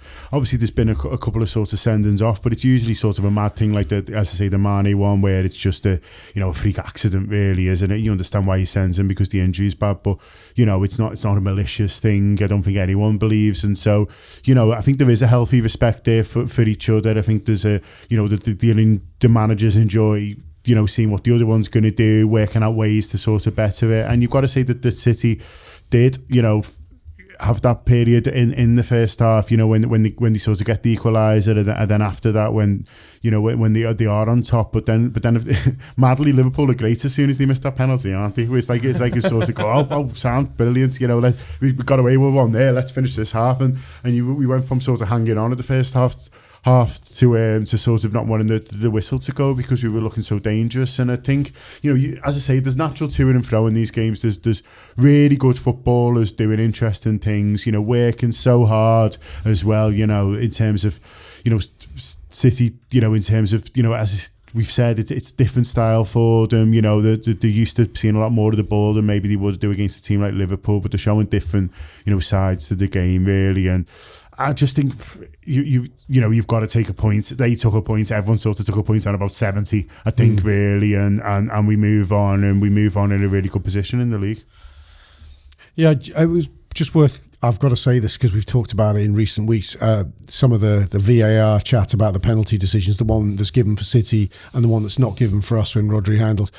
Speaker 4: been a couple of sorts of sendings off, but it's usually sort of a mad thing, like the Mane one, where it's just a freak accident, really, isn't it? You understand why he sends him because the injury's bad, but it's not a malicious thing. I don't think anyone believes, and so I think there is a healthy respect there for each other. I think there's the managers enjoy seeing what the other one's going to do, working out ways to sort of better it. And you've got to say that the City did have that period in the first half, when they sort of get the equaliser, and then after that when they are on top, but then madly Liverpool are great as soon as they miss that penalty, aren't they? It's like a sort of go, oh sound brilliant, we got away with one there, let's finish this half, and we went from sort of hanging on at the first half to sort of not wanting the whistle to go because we were looking so dangerous. And I think as I say, there's natural to and fro in these games. There's really good footballers doing interesting things, working so hard as well, in terms of City, in terms of as we've said, it's different style for them. They're used to seeing a lot more of the ball than maybe they would do against a team like Liverpool, but they're showing different sides to the game, really. And I just think you've got to take a point. They took a point. Everyone sort of took a point on about 70, I think, really, and we move on, in a really good position in the league.
Speaker 2: Yeah, it was just worth. I've got to say this because we've talked about it in recent weeks. Some of the VAR chat about the penalty decisions, the one that's given for City and the one that's not given for us when Rodri handles.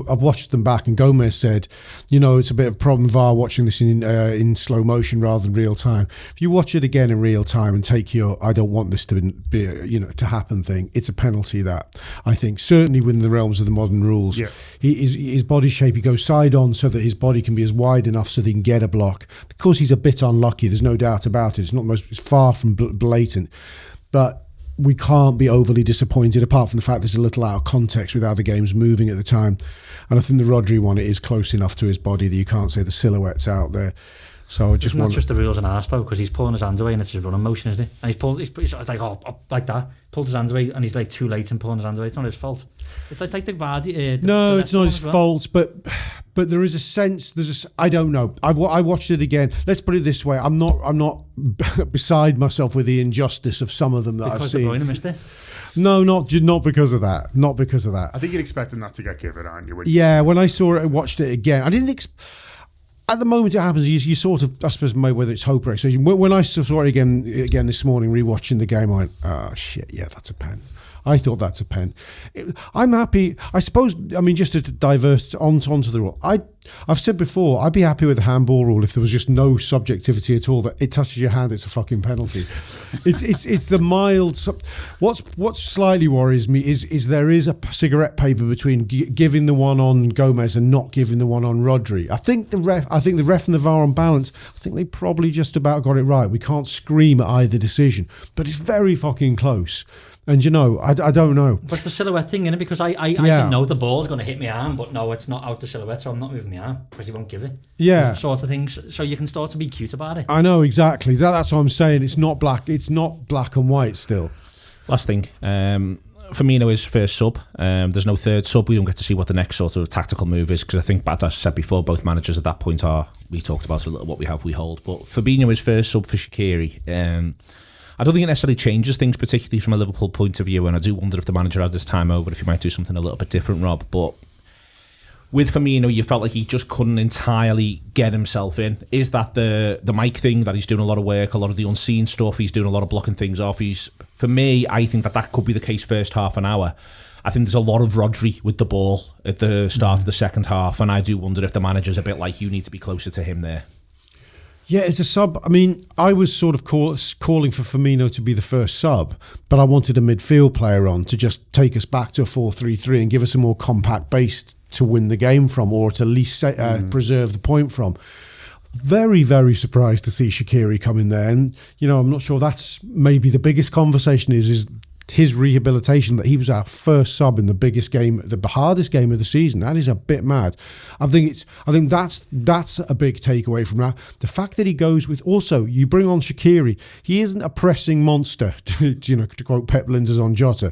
Speaker 2: I've watched them back, and Gomez said, it's a bit of a problem VAR watching this in slow motion rather than real time. If you watch it again in real time and take your I don't want this to be to happen thing, it's a penalty. That I think certainly within the realms of the modern rules. Yeah. His body shape, he goes side on so that his body can be as wide enough so that he can get a block. Of course, he's a bit unlucky. There's no doubt about it. It's far from blatant, but we can't be overly disappointed. Apart from the fact there's a little out of context with how the game's moving at the time, and I think the Rodri one, it is close enough to his body that you can't say the silhouette's out there. So I just
Speaker 3: it's not
Speaker 2: want
Speaker 3: just the rules and arse though, because he's pulling his hand away and it's his running motion, isn't it? And he's like, like that, pulled his hand away, and he's like too late in pulling his hand away. It's not his fault. It's like the Vardy.
Speaker 2: No, it's not his fault, but there is a sense. I don't know. I watched it again. Let's put it this way: I'm not beside myself with the injustice of some of them that I've seen.
Speaker 3: Because De Bruyne missed it.
Speaker 2: No, not because of that. Not because of that.
Speaker 4: I think you're expecting that to get given, aren't you?
Speaker 2: When I saw it and watched it again, I didn't. At the moment it happens, you sort of, I suppose, whether it's hope or expectation. When I saw it again this morning, rewatching the game, I went, oh shit, yeah, that's a pen. I thought that's a pen. I'm happy. I suppose. I mean, just to divert onto the rule. I've said before, I'd be happy with the handball rule if there was just no subjectivity at all. That it touches your hand, it's a fucking penalty. It's the mild. What slightly worries me is there is a cigarette paper between giving the one on Gomez and not giving the one on Rodri. I think the ref and the VAR on balance. I think they probably just about got it right. We can't scream at either decision, but it's very fucking close. And I don't know.
Speaker 3: But it's the silhouette thing, innit? Because I can know the ball's going to hit my arm, but no, it's not out the silhouette, so I'm not moving my arm because he won't give it.
Speaker 2: Yeah.
Speaker 3: Sort of things. So you can start to be cute about it.
Speaker 2: I know, exactly. That's what I'm saying. It's not black and white still.
Speaker 1: Last thing. Firmino is first sub. There's no third sub. We don't get to see what the next sort of tactical move is because I think, as I said before, both managers at that point we talked about a little what we have, we hold. But Fabinho is first sub for Shaqiri. I don't think it necessarily changes things, particularly from a Liverpool point of view, and I do wonder if the manager had this time over, if he might do something a little bit different, Rob. But with Firmino, you felt like he just couldn't entirely get himself in. Is that the Mike thing, that he's doing a lot of work, a lot of the unseen stuff, he's doing a lot of blocking things off? For me, I think that could be the case first half an hour. I think there's a lot of Rodri with the ball at the start of the second half, and I do wonder if the manager's a bit like, you need to be closer to him there.
Speaker 2: Yeah, it's a sub. I mean, I was sort of calling for Firmino to be the first sub, but I wanted a midfield player on to just take us back to a 4-3-3 and give us a more compact base to win the game from, or to at least preserve the point from. Very, very surprised to see Shaqiri come in there. And, I'm not sure that's maybe the biggest conversation is his rehabilitation, that he was our first sub in the biggest game, the hardest game of the season. That is a bit mad. I think that's a big takeaway from that. The fact that he goes with, also, you bring on Shaqiri, he isn't a pressing monster, to quote Pep Linders on Jota.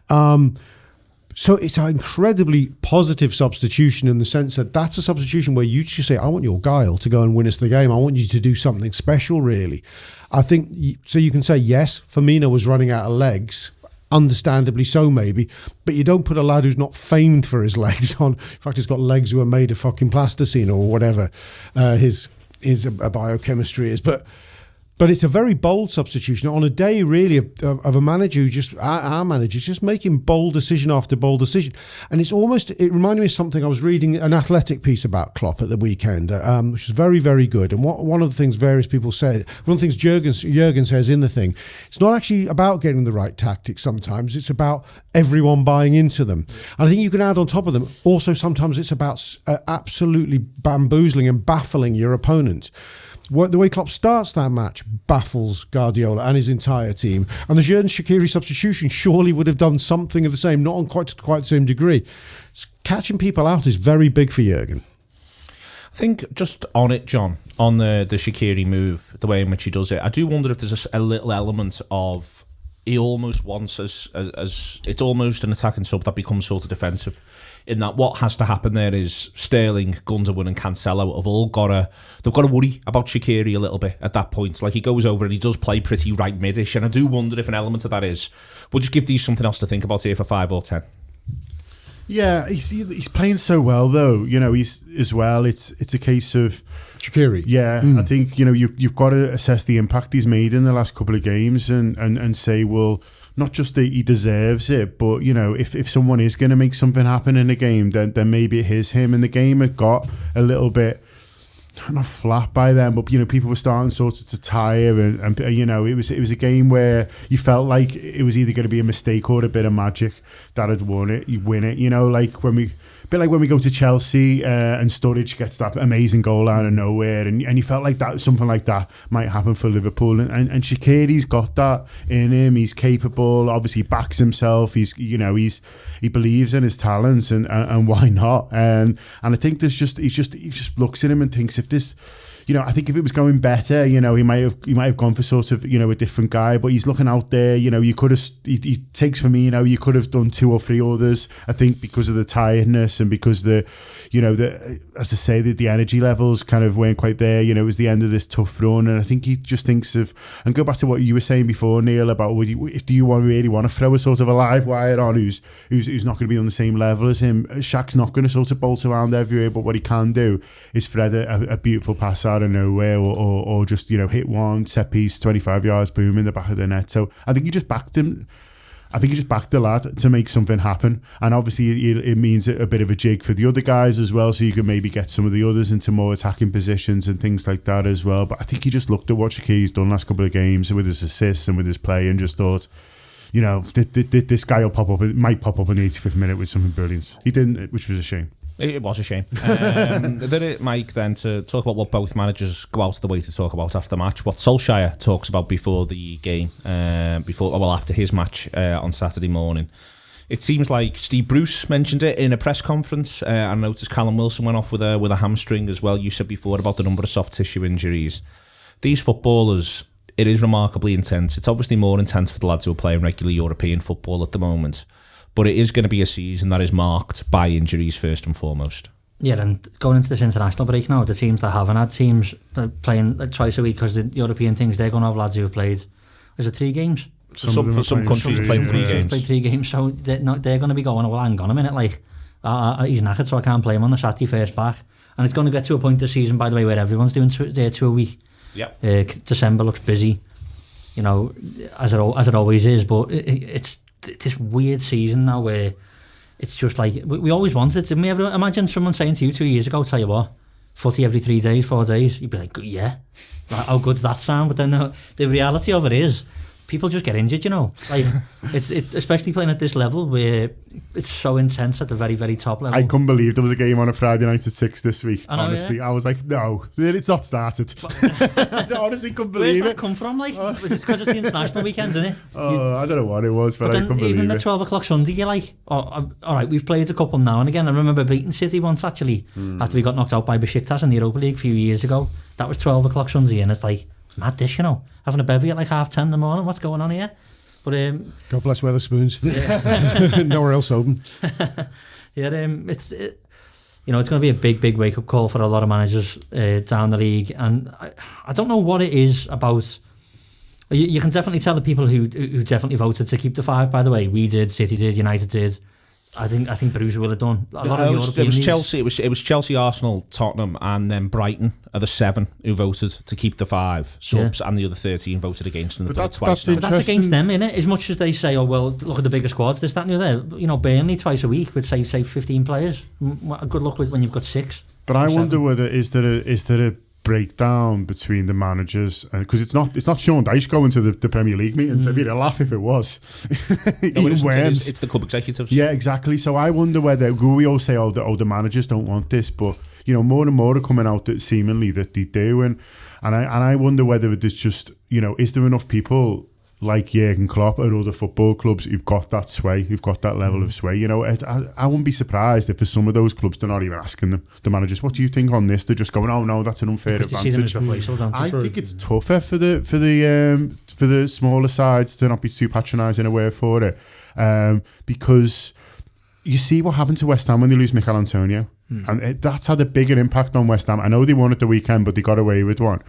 Speaker 2: So it's an incredibly positive substitution in the sense that that's a substitution where you just say, I want your guile to go and win us the game. I want you to do something special, really. I think, so you can say, yes, Firmino was running out of legs, understandably so maybe, but you don't put a lad who's not famed for his legs on. In fact, he's got legs who are made of fucking plasticine or whatever his biochemistry is. But it's a very bold substitution on a day, really, of a manager who our manager's just making bold decision after bold decision. And it reminded me of something. I was reading an Athletic piece about Klopp at the weekend, which is very, very good. And one of the things various people said, one of the things Jurgen says in the thing, it's not actually about getting the right tactics sometimes, it's about everyone buying into them. And I think you can add on top of them, also sometimes it's about absolutely bamboozling and baffling your opponent. The way Klopp starts that match baffles Guardiola and his entire team. And the Xherdan Shaqiri substitution surely would have done something of the same, not on quite the same degree. Catching people out is very big for Jurgen.
Speaker 1: I think just on it, John, on the Shaqiri move, the way in which he does it, I do wonder if there's a little element of he almost wants as it's almost an attacking sub that becomes sort of defensive. In that, what has to happen there is Sterling, Gundogan, and Cancelo have all got to worry about Shaqiri a little bit at that point. Like, he goes over and he does play pretty right midish, and I do wonder if an element of that is, we'll just give these something else to think about here for 5 or 10.
Speaker 4: Yeah, he's playing so well though. He's as well. It's a case of
Speaker 2: Shaqiri.
Speaker 4: Yeah, I think you've got to assess the impact he's made in the last couple of games and say, well, not just that he deserves it, but if someone is going to make something happen in a game, then maybe it is him. And the game had got a little bit, not flat by then, but people were starting sort of to tire, and it was a game where you felt like it was either going to be a mistake or a bit of magic that had won it. You win it, like when we go to Chelsea and Sturridge gets that amazing goal out of nowhere, and you felt like that something like that might happen for Liverpool, and Shaqiri's got that in him. He's capable, obviously backs himself. He believes in his talents, and why not? And I think he just looks at him and thinks, if you know, I think if it was going better, you know, he might have gone for sort of, you know, a different guy, but he's looking out there, you know, you could have, he takes for me, you know, you could have done 2 or 3 others, I think, because of the tiredness and because as I say, the energy levels kind of weren't quite there, you know, it was the end of this tough run, and I think he just thinks of, and go back to what you were saying before, Neil, about do you really want to throw a sort of a live wire on who's not going to be on the same level as him. Shaq's not going to sort of bolt around everywhere, but what he can do is thread a beautiful pass out of nowhere, or just, you know, hit one set piece 25 yards, boom, in the back of the net. So I think he just backed him. I think he just backed the lad to make something happen, and obviously it means a bit of a jig for the other guys as well, so you can maybe get some of the others into more attacking positions and things like that as well. But I think he just looked at what Shaqiri's done last couple of games with his assists and with his play, and just thought, you know, this guy will pop up. It might pop up in the 85th minute with something brilliant. He didn't, which was a shame.
Speaker 1: It was a shame. Mike, then, to talk about what both managers go out of the way to talk about after match, what Solskjaer talks about before the game, after his match on Saturday morning. It seems like Steve Bruce mentioned it in a press conference. I noticed Callum Wilson went off with a hamstring as well. You said before about the number of soft tissue injuries. These footballers, it is remarkably intense. It's obviously more intense for the lads who are playing regular European football at the moment. But it is going to be a season that is marked by injuries first and foremost.
Speaker 3: Yeah, and going into this international break now, the teams that haven't had teams playing twice a week because the European things, they're going to have lads who have played, is it 3 games?
Speaker 1: For some countries playing 3 games.
Speaker 3: Played 3 games, so they're going to be going, well, hang on a minute, like, he's knackered, so I can't play him on the Saturday first back. And it's going to get to a point this season, by the way, where everyone's doing 2 a week.
Speaker 1: Yep.
Speaker 3: December looks busy, you know, as it always is, but it's this weird season now where it's just like we always wanted it. Didn't we ever imagine someone saying to you 2 years ago, tell you what, footy every 3 days, 4 days, you'd be like, yeah, like, how good's that sound? But then the reality of it is people just get injured, you know, like it's especially playing at this level where it's so intense at the very, very top level.
Speaker 4: I couldn't believe there was a game on a Friday night at 6 this week.
Speaker 3: Honestly,
Speaker 4: I was like, no, it's not started. I honestly couldn't believe it.
Speaker 3: Where's that come from? Like, it's because it's the international weekend, isn't it?
Speaker 4: I don't know what it was, but I couldn't believe it.
Speaker 3: Even at 12 o'clock Sunday, you're like, all right, we've played a couple now and again. I remember beating City once actually after we got knocked out by Besiktas in the Europa League a few years ago. That was 12 o'clock Sunday, and it's like, it's mad this, you know, having a bevy at like 10:30 in the morning. What's going on here? But
Speaker 2: God bless Weatherspoons. Yeah. Nowhere else open.
Speaker 3: Yeah, it's you know, it's going to be a big wake up call for a lot of managers down the league, and I don't know what it is about. You can definitely tell the people who definitely voted to keep the 5. By the way, we did, City did, United did. I think Bruce will have done a lot of European leagues.
Speaker 1: Chelsea. It was Chelsea, Arsenal, Tottenham, and then Brighton are the 7 who voted to keep the 5 subs, and the other 13 voted against them.
Speaker 4: But that's
Speaker 3: against them, innit? As much as they say, oh well, look at the bigger squads, this, that, and the other. You know, Burnley twice a week would say 15 players. Good luck with when you've got 6.
Speaker 4: But I wonder whether is there a breakdown between the managers, because it's not Sean Dyche going to the Premier League meetings. I'd be a laugh if it was.
Speaker 1: It's the club executives.
Speaker 4: Yeah, exactly. So I wonder whether we all say, the managers don't want this, but you know, more and more are coming out that seemingly that they do, and I wonder whether there's just, you know, is there enough people like Jurgen Klopp and other football clubs who've got that sway, who've got that level of sway. You know, I wouldn't be surprised if for some of those clubs they're not even asking them, the managers, what do you think on this? They're just going, oh no, that's an unfair advantage. I think it's tougher for the smaller sides to not be too patronising away for it, because you see what happened to West Ham when they lose Mikel Antonio, and that's had a bigger impact on West Ham. I know they won at the weekend, but they got away with one.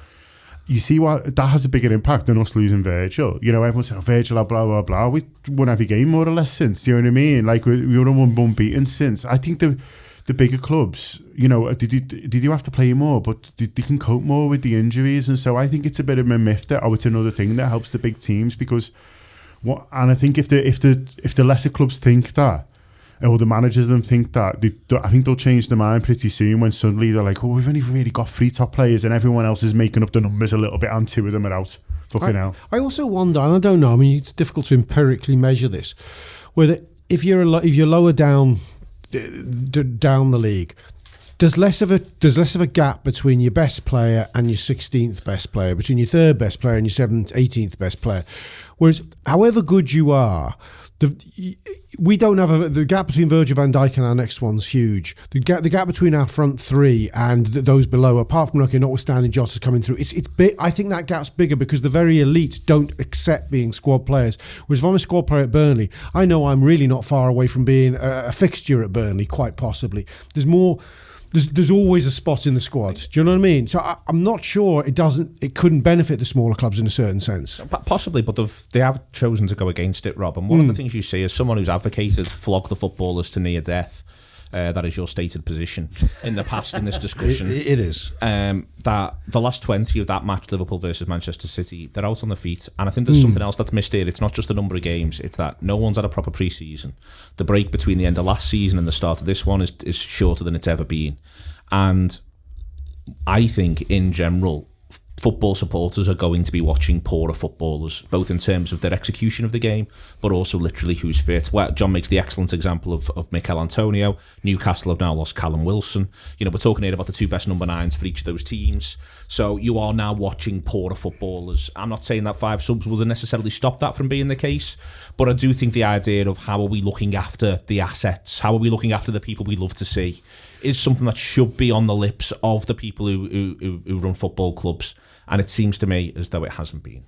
Speaker 4: You see what that has a bigger impact than us losing Virgil. You know, everyone said, Virgil, blah, blah, blah. We won every game more or less since, you know what I mean? Like, we were unbeaten since. I think the bigger clubs, you know, they do have to play more, but they can cope more with the injuries. And so I think it's a bit of a myth that, it's another thing that helps the big teams, because and I think if the lesser clubs think that, or the managers of them think that, I think they'll change their mind pretty soon when suddenly they're like, we've only really got 3 top players and everyone else is making up the numbers a little bit and 2 of them are out. Fucking hell. I
Speaker 2: also wonder, and I don't know, I mean, it's difficult to empirically measure this, whether if you're lower down the league, there's less of a gap between your best player and your 16th best player, between your 3rd best player and your 7th, 18th best player. Whereas, however good you are, we don't have the gap between Virgil van Dijk and our next one's huge. The gap between our front three and those below, apart from notwithstanding Jota's coming through, it's big. I think that gap's bigger because the very elite don't accept being squad players. Whereas if I'm a squad player at Burnley, I know I'm really not far away from being a fixture at Burnley, quite possibly. There's more. There's always a spot in the squad. Do you know what I mean? So I'm not sure it couldn't benefit the smaller clubs in a certain sense.
Speaker 1: Possibly, but they have chosen to go against it, Rob. And one of the things you see as someone who's advocated flog the footballers to near death, that is your stated position in the past in this discussion.
Speaker 2: It is.
Speaker 1: That the last 20 of that match, Liverpool versus Manchester City, they're out on the feet. And I think there's something else that's missed here. It's not just the number of games. It's that no one's had a proper pre-season. The break between the end of last season and the start of this one is shorter than it's ever been. And I think, in general, football supporters are going to be watching poorer footballers, both in terms of their execution of the game, but also literally who's fit. Well, John makes the excellent example of Mikel Antonio. Newcastle have now lost Callum Wilson. We're talking here about the two best number 9s for each of those teams. So you are now watching poorer footballers. I'm not saying that 5 subs will necessarily stop that from being the case, but I do think the idea of how are we looking after the assets, how are we looking after the people we love to see, is something that should be on the lips of the people who run football clubs. And it seems to me as though it hasn't been.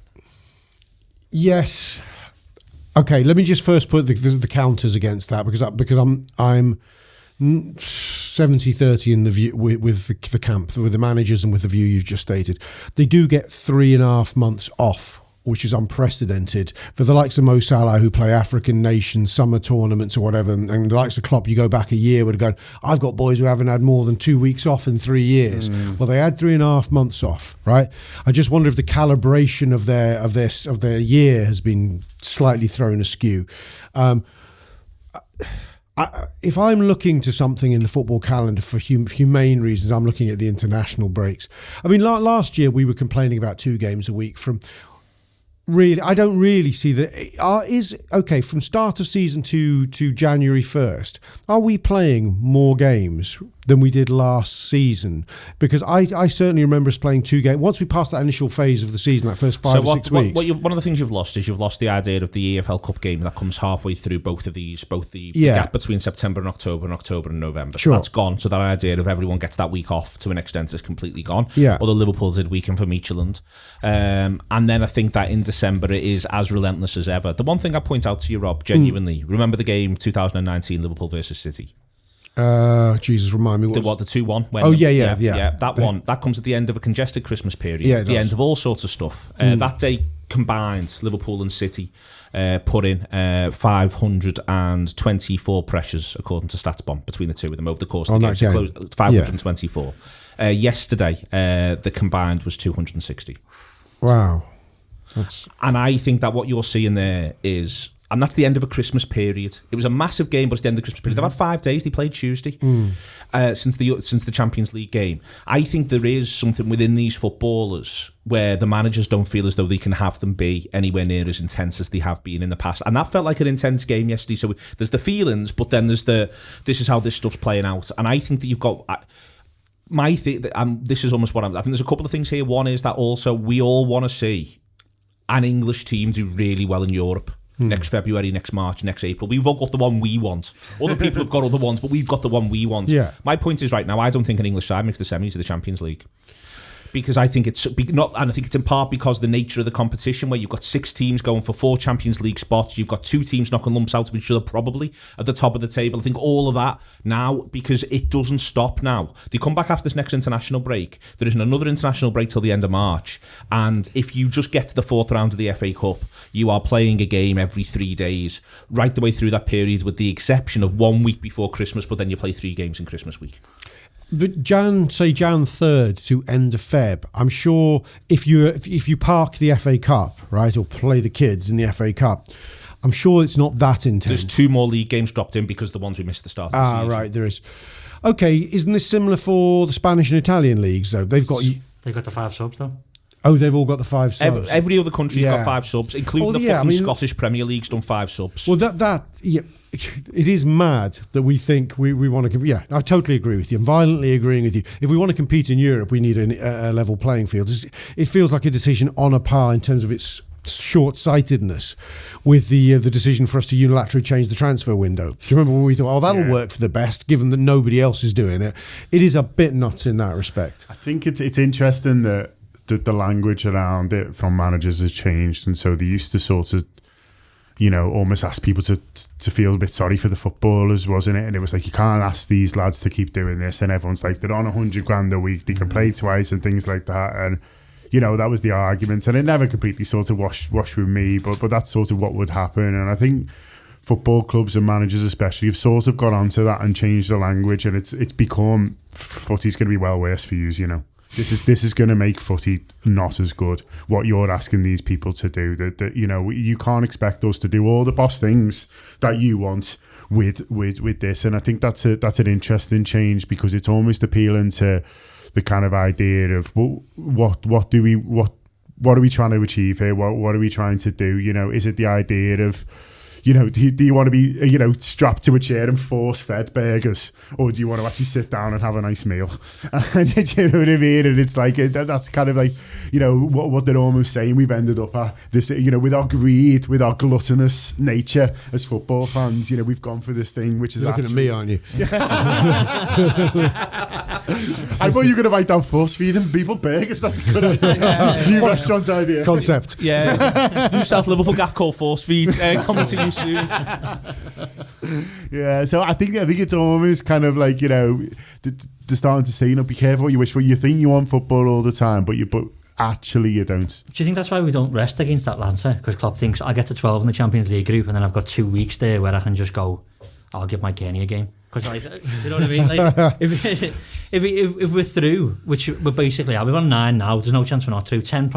Speaker 2: Yes. Okay, let me just first put the counters against that because I'm 70-30 in the view with the camp, with the managers and with the view you've just stated. They do get 3.5 months off, which is unprecedented for the likes of Mo Salah, who play African nations summer tournaments or whatever, and the likes of Klopp. You go back a year, would have gone, I've got boys who haven't had more than 2 weeks off in 3 years. Well, they had 3.5 months off, right? I just wonder if the calibration of their year has been slightly thrown askew. If I'm looking to something in the football calendar for humane reasons, I'm looking at the international breaks. I mean, last year we were complaining about 2 games a week from. Really, I don't really see that. From start of season to January 1st, are we playing more games than we did last season? Because I certainly remember us playing 2 games. Once we passed that initial phase of the season, that first 5 or 6 weeks.
Speaker 1: One of the things you've lost is you've lost the idea of the EFL Cup game that comes halfway through both of these, the gap between September and October and November.
Speaker 2: Sure.
Speaker 1: So that's gone. So that idea of everyone gets that week off to an extent is completely gone.
Speaker 2: Yeah.
Speaker 1: Or the Liverpool's did weekend for Midfield. And then I think that in December it is as relentless as ever. The one thing I point out to you, Rob, genuinely, remember the game 2019 Liverpool versus City?
Speaker 2: Jesus, remind me.
Speaker 1: The 2-1? That comes at the end of a congested Christmas period. The end of all sorts of stuff. That day combined, Liverpool and City put in 524 pressures, according to StatsBomb, between the two of them over the course of the game. 524. Yesterday, the combined was 260.
Speaker 2: Wow.
Speaker 1: And I think that what you're seeing there is, and that's the end of a Christmas period. It was a massive game, but it's the end of the Christmas period. They've had 5 days. They played Tuesday since the Champions League game. I think there is something within these footballers where the managers don't feel as though they can have them be anywhere near as intense as they have been in the past. And that felt like an intense game yesterday. So there's the feelings, but then there's this is how this stuff's playing out. And I think that you've got... this is almost what I think there's a couple of things here. One is that also we all want to see an English team do really well in Europe next February, next March, next April. We've all got the one we want. Other people have got other ones, but we've got the one we want.
Speaker 2: Yeah.
Speaker 1: My point is, right now, I don't think an English side makes the semis of the Champions League. Because I think it's not, and I think it's in part because of the nature of the competition, where you've got 6 teams going for 4 Champions League spots. You've got 2 teams knocking lumps out of each other, probably at the top of the table. I think all of that now, because it doesn't stop now. They come back after this next international break. There isn't another international break till the end of March. And if you just get to the 4th round of the FA Cup, you are playing a game every 3 days, right the way through that period, with the exception of 1 week before Christmas, but then you play 3 games in Christmas week.
Speaker 2: But Jan 3rd to end of Feb, I'm sure if you park the FA Cup, right, or play the kids in the FA Cup, I'm sure it's not that intense.
Speaker 1: There's 2 more league games dropped in because the ones we missed at the start of the season.
Speaker 2: Right, there is. Okay, isn't this similar for the Spanish and Italian leagues, though? They've got
Speaker 3: the 5 subs, though.
Speaker 2: Oh, they've all got the 5 subs.
Speaker 1: Every other country's got 5 subs, including the Scottish Premier League's done 5 subs.
Speaker 2: Well, it is mad that we think we want to. Yeah, I totally agree with you. I'm violently agreeing with you. If we want to compete in Europe, we need a level playing field. It feels like a decision on a par in terms of its short-sightedness with the decision for us to unilaterally change the transfer window. Do you remember when we thought, that'll work for the best, given that nobody else is doing it? It is a bit nuts in that respect.
Speaker 4: I think it's interesting that the language around it from managers has changed, and so they used to sort of, almost ask people to feel a bit sorry for the footballers, wasn't it? And it was like, you can't ask these lads to keep doing this, and everyone's like, they're on $100,000 a week, they can play twice and things like that, and that was the argument, and it never completely sort of washed with me, but that's sort of what would happen. And I think football clubs and managers especially have sort of got onto that and changed the language, and it's become, footy's going to be well worse for you, This is going to make footy not as good. What you're asking these people to do, that you can't expect us to do all the boss things that you want with this. And I think that's an interesting change, because it's almost appealing to the kind of idea of what are we trying to achieve here? What are we trying to do? Is it the idea of, do you want to be, strapped to a chair and force-fed burgers, or do you want to actually sit down and have a nice meal? And do you know what I mean? And it's like, that's kind of like, what they're almost saying. We've ended up at this, with our greed, with our gluttonous nature as football fans, we've gone for this thing, which is
Speaker 2: You're looking at me, aren't you?
Speaker 4: I thought you were going to write down force-feeding people burgers. That's a good idea. New restaurant idea.
Speaker 2: Concept.
Speaker 1: Yeah. New South Liverpool gaff called Force Feed. Coming to you soon.
Speaker 4: Yeah, so I think it's almost kind of like, they're starting to say, be careful what you wish for. You think you want football all the time, but actually you don't.
Speaker 3: Do you think that's why we don't rest against Atlanta? Because Klopp thinks, I get to 12 in the Champions League group, and then I've got 2 weeks there where I can just go, I'll give Mike Kearney a game. Because, you know what I mean? Like, if we're through, which we're basically, we're on 9 now, there's no chance we're not through. 10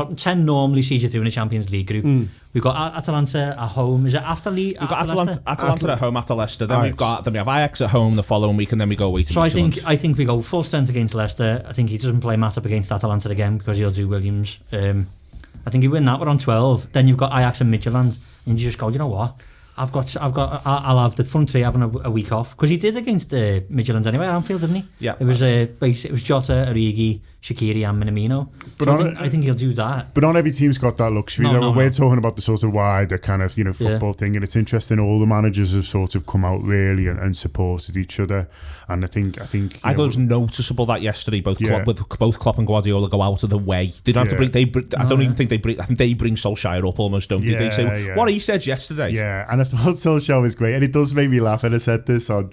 Speaker 3: normally sees you through in a Champions League group. We've got Atalanta at home. Is it after League?
Speaker 1: We've got Atalanta at home after Leicester. Then we have Ajax at home the following week, and then we go away to
Speaker 3: So I think we go full strength against Leicester. I think he doesn't play Matip against Atalanta again, because he'll do Williams. I think he win that. We're on 12. Then you've got Ajax and Midfield, and you just go, you know what? I'll have the front three having a week off, because he did against Midfield anyway at Anfield, didn't he?
Speaker 1: Yeah.
Speaker 3: It was Jota, Origi, Shaqiri and Minamino. But I think he'll do that.
Speaker 4: But not every team's got that luxury. We're talking about the sort of wider kind of football thing, and it's interesting. All the managers have sort of come out really and supported each other. And I think I thought
Speaker 1: it was noticeable that yesterday both Klopp and Guardiola go out of the way. They don't have to bring. I don't even think they bring. I think they bring Solskjaer up almost, don't they? They say what he said yesterday.
Speaker 4: Yeah, and I thought Solskjaer was great, and it does make me laugh. And I said this on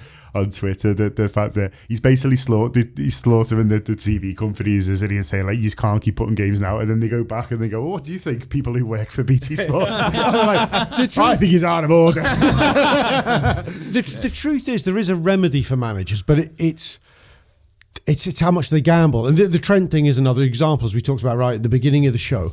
Speaker 4: Twitter, that the fact that he's basically slaughtering the TV companies, isn't he, and saying like, you just can't keep putting games now, and then they go back and they go, what do you think, people who work for BT Sport? I think he's out of order.
Speaker 2: The truth is, there is a remedy for managers, but it's how much they gamble. And the Trent thing is another example, as we talked about right at the beginning of the show,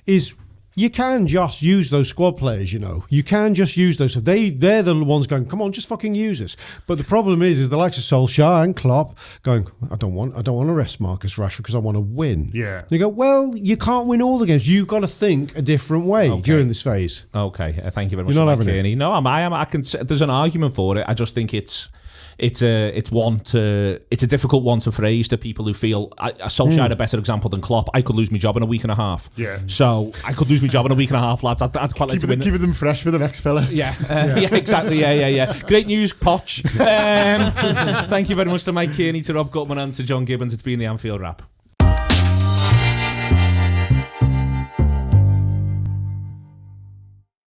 Speaker 2: is you can just use those squad players, You can just use those. So they're the ones going, come on, just fucking use us. But the problem is the likes of Solskjaer and Klopp going, I don't want to rest Marcus Rashford because I want to win.
Speaker 4: Yeah.
Speaker 2: They go, well, you can't win all the games. You've got to think a different way during this phase.
Speaker 1: Okay, thank you very much.
Speaker 2: You're not having
Speaker 1: Kearney. No, I can. There's an argument for it. I just think it's a difficult one to phrase to people who feel Solskjaer a better example than Klopp. I could lose my job in a week and a half.
Speaker 4: Yeah.
Speaker 1: So I could lose my job in a week and a half, lads. I'd quite like to win.
Speaker 4: Keeping them fresh for the next fella.
Speaker 1: Yeah. Yeah, exactly. Yeah. Great news, Poch. Thank you very much to Mike Kearney, to Rob Gutmann, and to John Gibbons. It's been the Anfield Wrap.